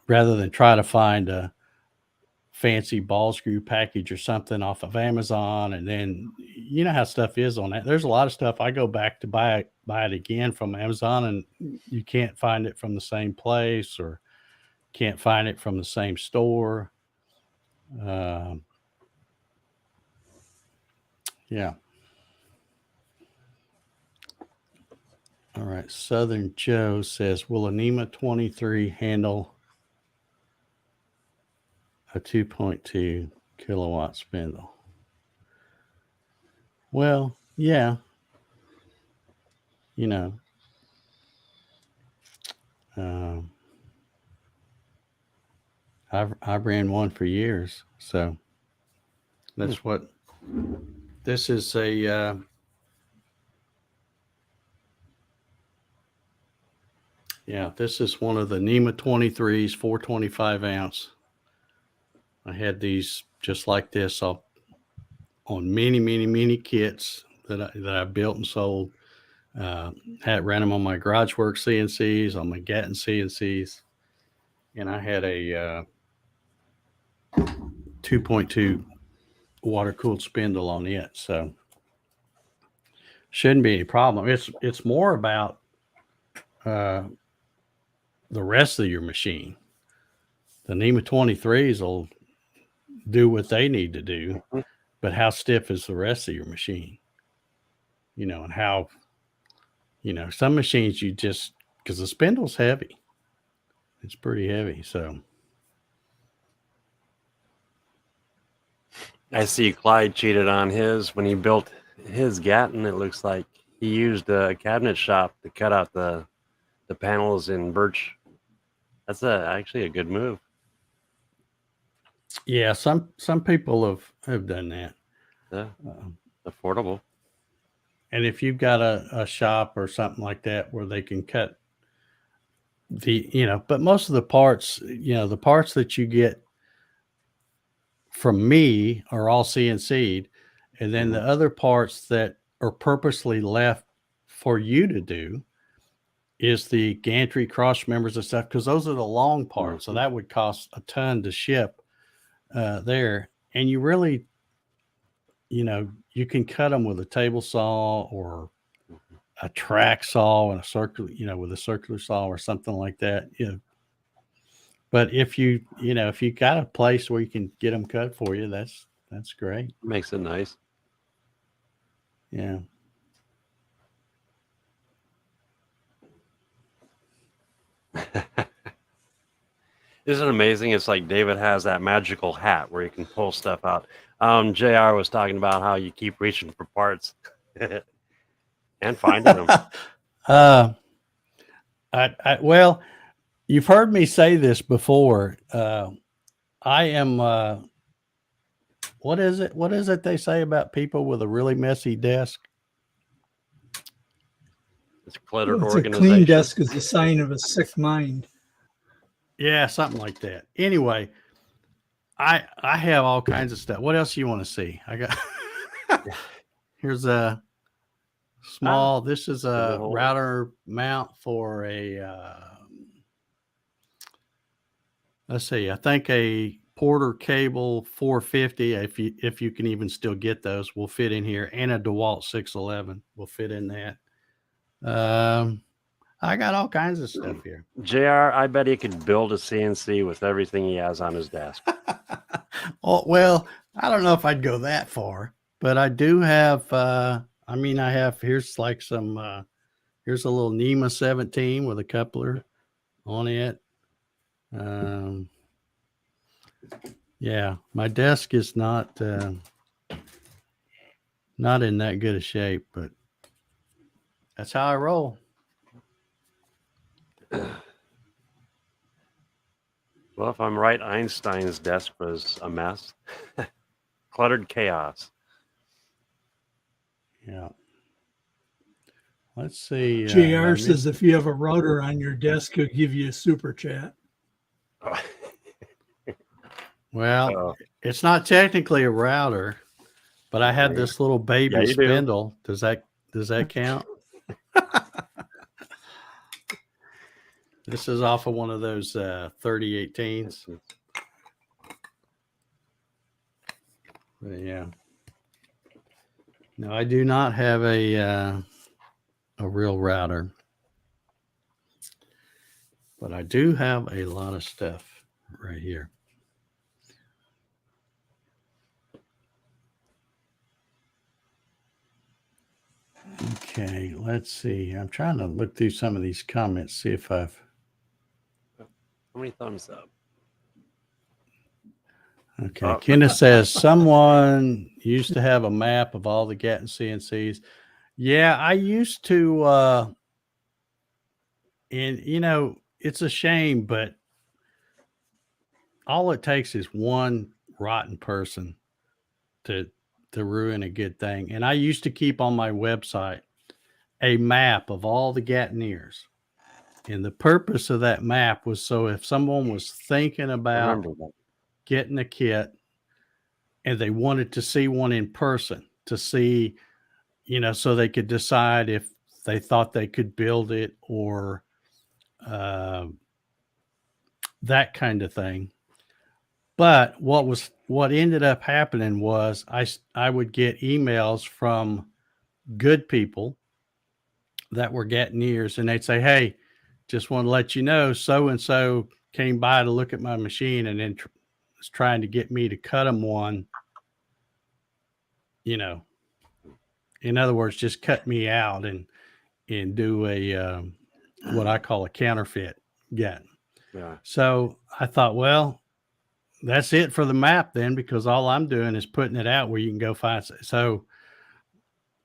S1: rather than try to find a fancy ball screw package or something off of Amazon, and then you know how stuff is on that. There's a lot of stuff I go back to buy it again from Amazon, and you can't find it from the same place or can't find it from the same store. Yeah. All right. Southern Joe says, will a NEMA 23 handle a 2.2 kilowatt spindle? Well, yeah. I've ran one for years, so that's what this is. This is one of the NEMA 23s, 425 ounce. I had these just like this on many kits that I built and sold. Ran them on my GarageWorks CNCs, on my Gatton CNCs, and I had a 2.2 water cooled spindle on it, so shouldn't be any problem. It's more about the rest of your machine. The NEMA 23s will do what they need to do, but how stiff is the rest of your machine? And how, some machines you just, because the spindle's heavy. It's pretty heavy, so.
S2: I see Clyde cheated on his when he built his Gatton. It looks like he used a cabinet shop to cut out the panels in birch. That's actually a good move.
S1: Yeah, some people have done that.
S2: Yeah, affordable.
S1: And if you've got a shop or something like that where they can cut but most of the parts, the parts that you get from me are all CNC'd, and then the other parts that are purposely left for you to do is the gantry cross members and stuff, because those are the long parts. So that would cost a ton to ship there. And you really, you can cut them with a table saw or a track saw and a circular, with a circular saw or something like that. But if you got a place where you can get them cut for you, that's great.
S2: Makes it nice.
S1: Yeah.
S2: Isn't it amazing? It's like David has that magical hat where you can pull stuff out. JR was talking about how you keep reaching for parts and finding them.
S1: Well, you've heard me say this before. I am, what is it they say about people with a really messy desk?
S2: It's cluttered
S3: It's
S2: organization.
S3: A clean desk is a sign of a sick mind.
S1: Yeah, something like that. Anyway, I have all kinds of stuff. What else you want to see? I got here's a small. This is a router mount for a. Let's see. I think a Porter cable 450. If you can even still get those, will fit in here, and a DeWalt 611 will fit in that. I got all kinds of stuff here.
S2: JR, I bet he could build a CNC with everything he has on his desk.
S1: Oh, well, I don't know if I'd go that far, but I do have, I have, here's like some, here's a little NEMA 17 with a coupler on it. Yeah, my desk is not in that good a shape, but that's how I roll.
S2: Well, if I'm right, Einstein's desk was a mess. Cluttered chaos.
S1: Yeah. Let's see.
S3: JR says if you have a router on your desk, he'll give you a super chat.
S1: Well, it's not technically a router, but I had this little baby spindle. Does that count? This is off of one of those 3018s. But yeah. No, I do not have a real router, but I do have a lot of stuff right here. Okay, let's see. I'm trying to look through some of these comments, see if I've.
S2: How many thumbs up?
S1: Okay, Kenneth says someone used to have a map of all the Gatton CNCs. Yeah, I used to, and it's a shame, but all it takes is one rotten person to ruin a good thing. And I used to keep on my website a map of all the Gattoneers. And the purpose of that map was so if someone was thinking about getting a kit and they wanted to see one in person to see, so they could decide if they thought they could build it or that kind of thing. But what ended up happening was I would get emails from good people that were Gattoneers, and they'd say, "Hey, just want to let you know, so and so came by to look at my machine, and then was trying to get me to cut them one." In other words, just cut me out and do a what I call a counterfeit Gatton.
S2: Yeah.
S1: So I thought, well, that's it for the map then, because all I'm doing is putting it out where you can go find it. So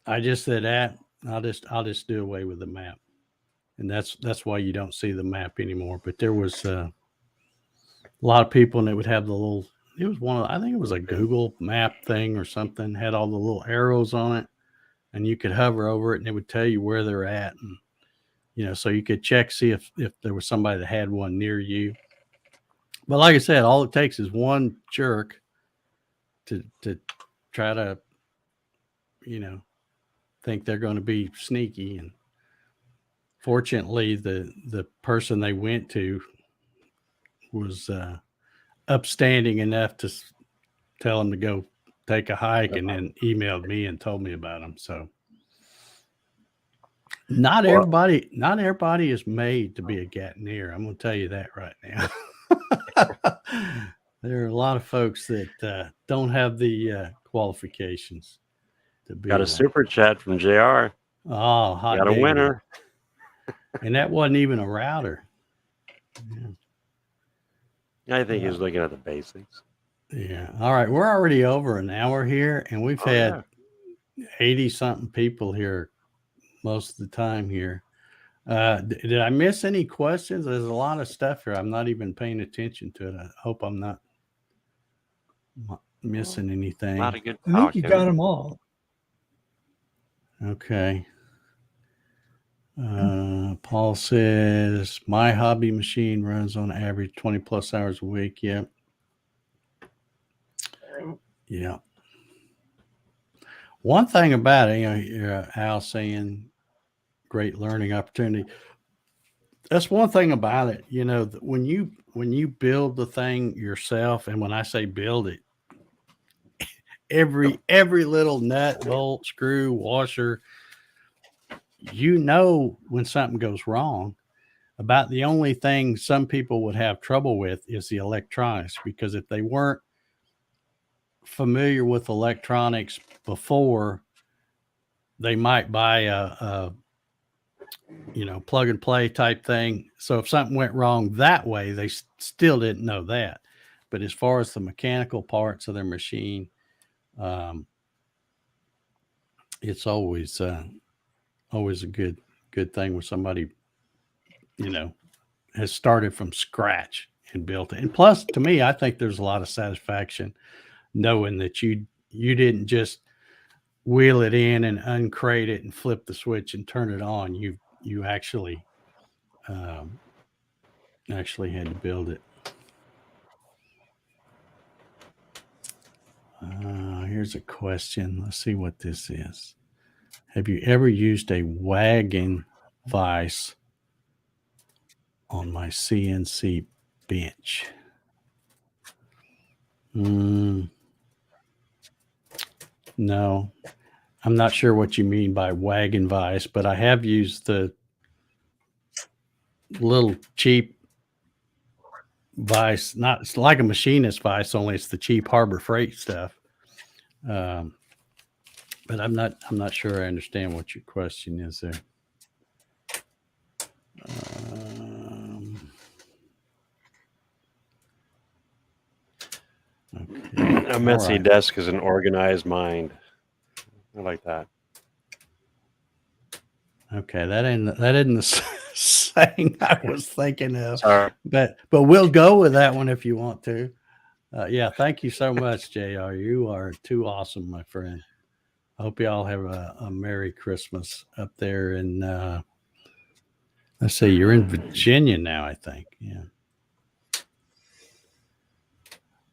S1: I just said that I'll just do away with the map. And that's why you don't see the map anymore. But there was a lot of people, and they would have the little, it was I think it was a Google map thing or something, had all the little arrows on it, and you could hover over it and it would tell you where they're at. And, so you could check, see if there was somebody that had one near you. But like I said, all it takes is one jerk to try to, think they're going to be sneaky. And fortunately, the person they went to was upstanding enough to tell them to go take a hike, and then emailed me and told me about them. So not everybody is made to be a Gattoneer. I'm going to tell you that right now. There are a lot of folks that don't have the qualifications to be.
S2: Got a super chat from JR.
S1: Oh, hot
S2: got a winner.
S1: And that wasn't even a router.
S2: Yeah. I think he's looking at the basics.
S1: Yeah. All right. We're already over an hour here, and we've had 80 something people here most of the time here. Did I miss any questions? There's a lot of stuff here. I'm not even paying attention to it. I hope I'm not missing anything.
S2: Not a good
S3: I think you got them all.
S1: Okay. Paul says my hobby machine runs on average 20 plus hours a week. Yep. Yeah. One thing about it, Al saying great learning opportunity. That's one thing about it. When you build the thing yourself, and when I say build it, every little nut, bolt, screw, washer, you know when something goes wrong. About the only thing some people would have trouble with is the electronics, because if they weren't familiar with electronics before, they might buy a plug and play type thing. So if something went wrong that way, they still didn't know that. But as far as the mechanical parts of their machine, it's always a good thing when somebody, has started from scratch and built it. And plus, to me, I think there's a lot of satisfaction knowing that you didn't just wheel it in and uncrate it and flip the switch and turn it on. You actually had to build it. Here's a question. Let's see what this is. Have you ever used a wagon vise on my CNC bench? No, I'm not sure what you mean by wagon vise, but I have used the little cheap vise. Not, it's like a machinist vise, only it's the cheap Harbor Freight stuff. But I'm not sure I understand what your question is there. Okay.
S2: A messy desk is an organized mind. I like that.
S1: Okay, that isn't the saying I was thinking of.
S2: Sorry.
S1: But we'll go with that one if you want to. Yeah, thank you so much, JR. You are too awesome, my friend. I hope you all have a Merry Christmas up there. And let's see, you're in Virginia now, I think. Yeah.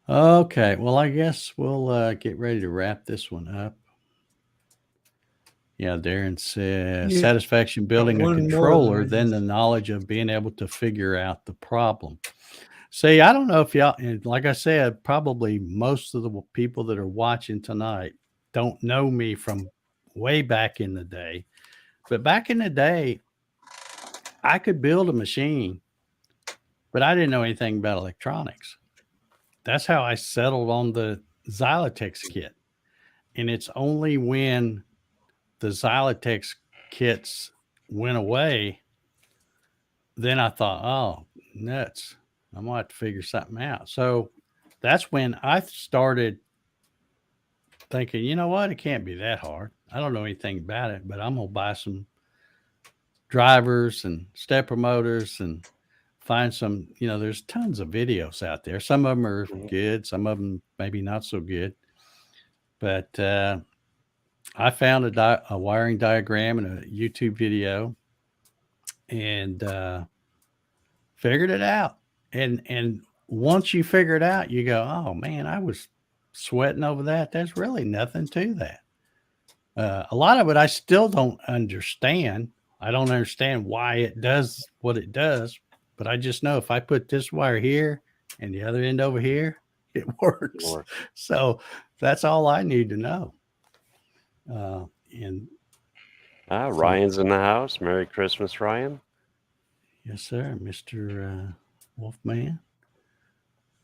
S1: Okay, well, I guess we'll get ready to wrap this one up. Yeah, Darren says satisfaction building a controller, then the knowledge of being able to figure out the problem. See, I don't know if y'all, and like I said, probably most of the people that are watching tonight don't know me from way back in the day. But back in the day, I could build a machine, but I didn't know anything about electronics. That's how I settled on the Xylotex kit. And it's only when the Xylotex kits went away, then I thought, oh, nuts. I'm going to have to figure something out. So that's when I started thinking, you know what? It can't be that hard. I don't know anything about it, but I'm going to buy some drivers and stepper motors and find some, there's tons of videos out there. Some of them are good. Some of them maybe not so good. But I found a wiring diagram in a YouTube video and figured it out. And once you figure it out, you go, oh man, I was sweating over that. There's really nothing to that. A lot of it I still don't understand. I don't understand why it does what it does, but I just know if I put this wire here and the other end over here, it works. So that's all I need to know.
S2: Ryan's in the house. Merry Christmas, Ryan.
S1: Yes, sir. Mr. Wolfman.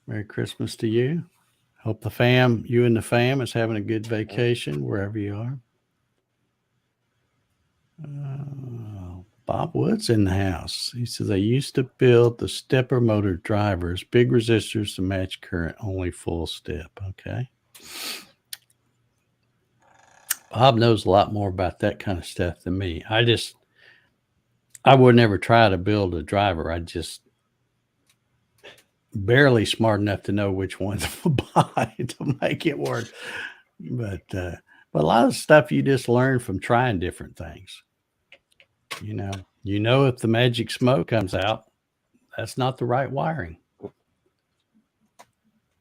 S1: Merry Christmas to you. Hope you and the fam is having a good vacation wherever you are. Bob Wood's in the house. He says, I used to build the stepper motor drivers, big resistors to match current, only full step. Okay. Bob knows a lot more about that kind of stuff than me. I would never try to build a driver. I just barely smart enough to know which one to buy to make it work. But a lot of stuff you just learn from trying different things. If the magic smoke comes out, that's not the right wiring.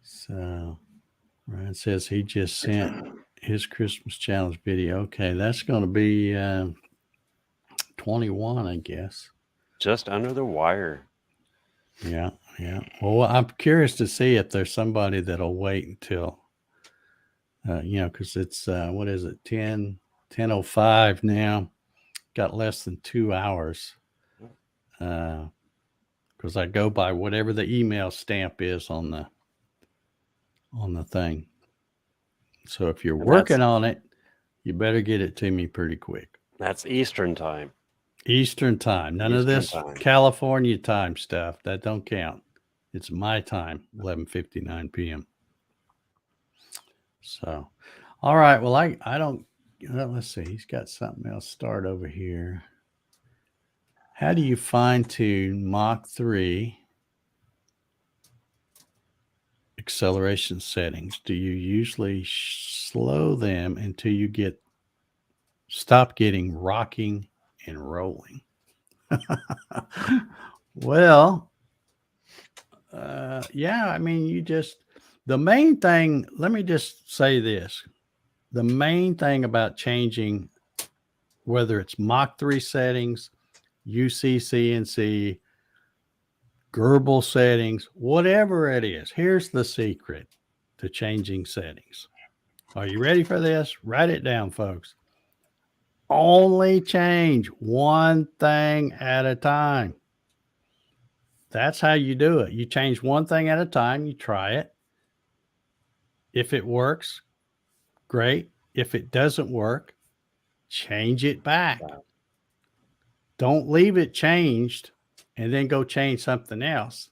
S1: So Ryan says he just sent his Christmas challenge video. Okay, that's going to be 21, I guess.
S2: Just under the wire.
S1: Yeah. Well, I'm curious to see if there's somebody that'll wait until, because it's, what is it, 10:05 now. got less than 2 hours. Because I go by whatever the email stamp is on the thing. So if you're working on it, you better get it to me pretty quick.
S2: That's Eastern time.
S1: Eastern time. None of this California time stuff. That don't count. It's my time, 11:59 p.m. So, all right. Well, I don't. Well, let's see. He's got something else. Start over here. How do you fine tune Mach 3 acceleration settings? Do you usually slow them until you stop getting rocking and rolling? Well, yeah, I mean, the main thing, let me just say this. The main thing about changing, whether it's Mach 3 settings, UC, CNC, Gerbil settings, whatever it is, here's the secret to changing settings. Are you ready for this? Write it down, folks. Only change one thing at a time. That's how you do it. You change one thing at a time. You try it. If it works, great. If it doesn't work, change it back. Don't leave it changed and then go change something else,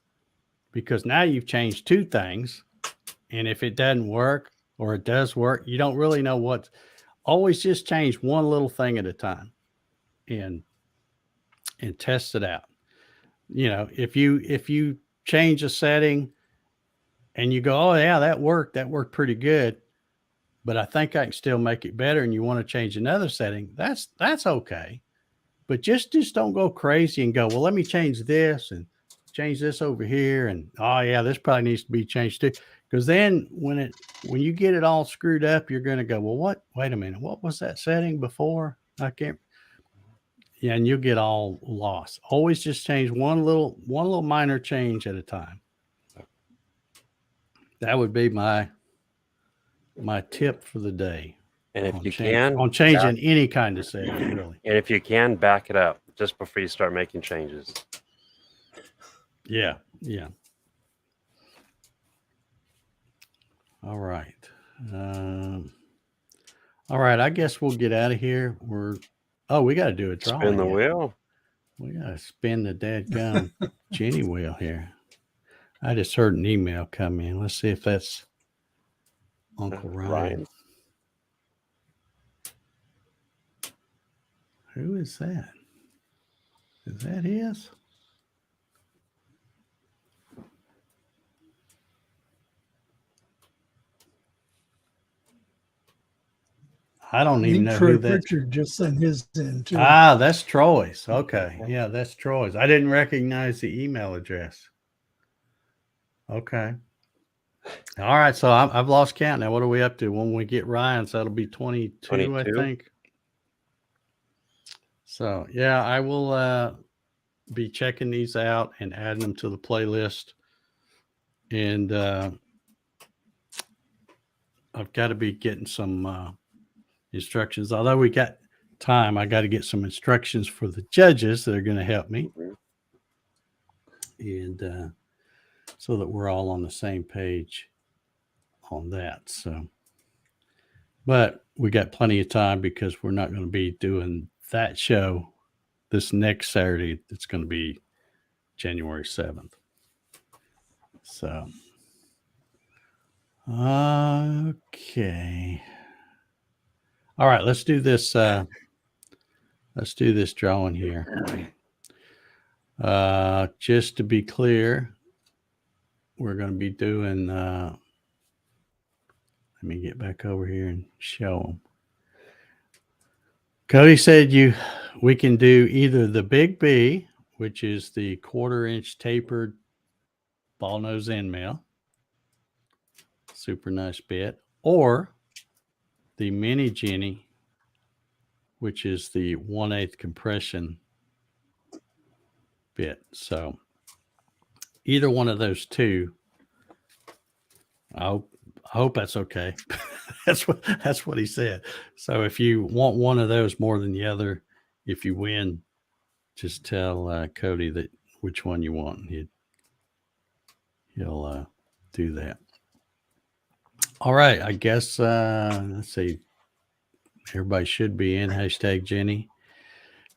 S1: because now you've changed two things. And if it doesn't work or it does work, you don't really know what. Always just change one little thing at a time and test it out. You know, if you change a setting and you go, oh yeah, that worked pretty good, but I think I can still make it better, and you want to change another setting, that's okay. But just don't go crazy and go, well, let me change this and change this over here, and oh yeah, this probably needs to be changed too. Because then when you get it all screwed up, you're going to go, well, wait a minute, what was that setting before? I can't. Yeah, and you'll get all lost. Always just change one little minor change at a time. That would be my tip for the day.
S2: And if you can,
S1: on changing any kind of setting, really.
S2: And if you can, back it up just before you start making changes.
S1: Yeah. All right. All right. I guess we'll get out of here. We got to do a drawing.
S2: Spin the wheel.
S1: We got to spin the dadgum Jenny wheel here. I just heard an email come in. Let's see if that's Uncle Ryan. Who is that? Is that his? I don't even know who that.
S3: Richard just sent his in too.
S1: Ah, that's Troy's. Okay. Yeah, that's Troy's. I didn't recognize the email address. Okay. All right. So I've lost count now. What are we up to? When we get Ryan's, that'll be 22, I think. So, yeah, I will be checking these out and adding them to the playlist. And I've got to be getting some instructions. Although we got time, I got to get some instructions for the judges that are going to help me. And so that we're all on the same page on that. So, but we got plenty of time because we're not going to be doing that show this next Saturday. It's going to be January 7th. So, okay. All right, let's do this. Let's do this drawing here. Just to be clear, we're going to be doing, let me get back over here and show them. Cody said we can do either the Big B, which is the 1/4-inch tapered ball nose end mill, super nice bit, or the Mini Jenny, which is the 1/8 compression bit. So either one of those two, I hope that's okay. That's what he said. So if you want one of those more than the other, if you win, just tell Cody that which one you want. And he'll do that. All right. I guess, let's see. Everybody should be in. Hashtag Jenny.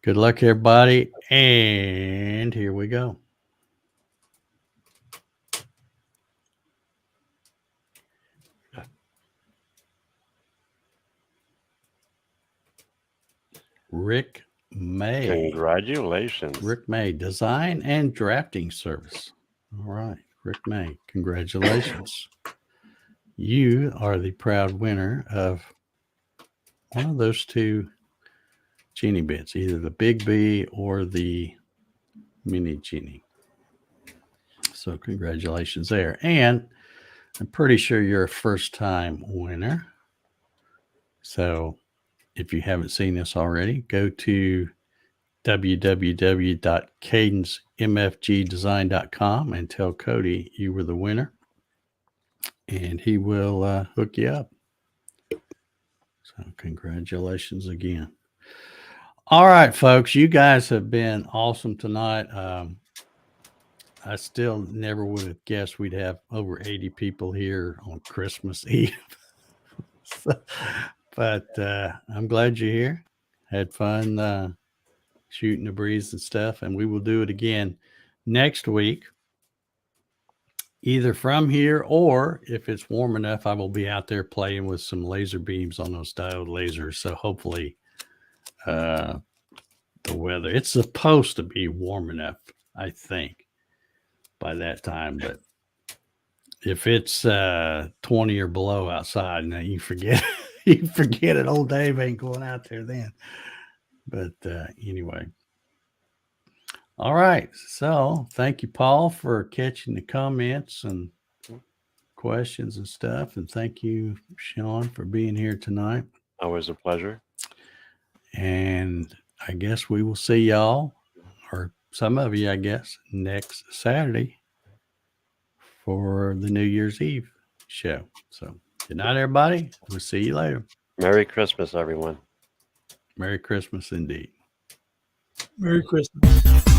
S1: Good luck, everybody. And here we go. Rick May.
S2: Congratulations.
S1: Rick May, design and drafting service. All right. Rick May, congratulations. You are the proud winner of one of those two Genie bits, either the Big B or the Mini Genie. So congratulations there. And I'm pretty sure you're a first-time winner. So if you haven't seen this already, go to www.cadencemfgdesign.com and tell Cody you were the winner, and he will hook you up. So congratulations again. All right, folks, you guys have been awesome tonight. I still never would have guessed we'd have over 80 people here on Christmas Eve. But I'm glad you're here. Had fun shooting the breeze and stuff, and we will do it again next week, either from here or if it's warm enough, I will be out there playing with some laser beams on those diode lasers. So hopefully the weather, it's supposed to be warm enough, I think, by that time. But if it's 20 or below outside, now you forget you forget it. Old Dave ain't going out there then. But anyway. All right. So thank you, Paul, for catching the comments and questions and stuff. And thank you, Sean, for being here tonight.
S2: Always a pleasure.
S1: And I guess we will see y'all, or some of you, I guess, next Saturday for the New Year's Eve show. So good night, everybody. We'll see you later.
S2: Merry Christmas, everyone.
S1: Merry Christmas indeed.
S3: Merry Christmas.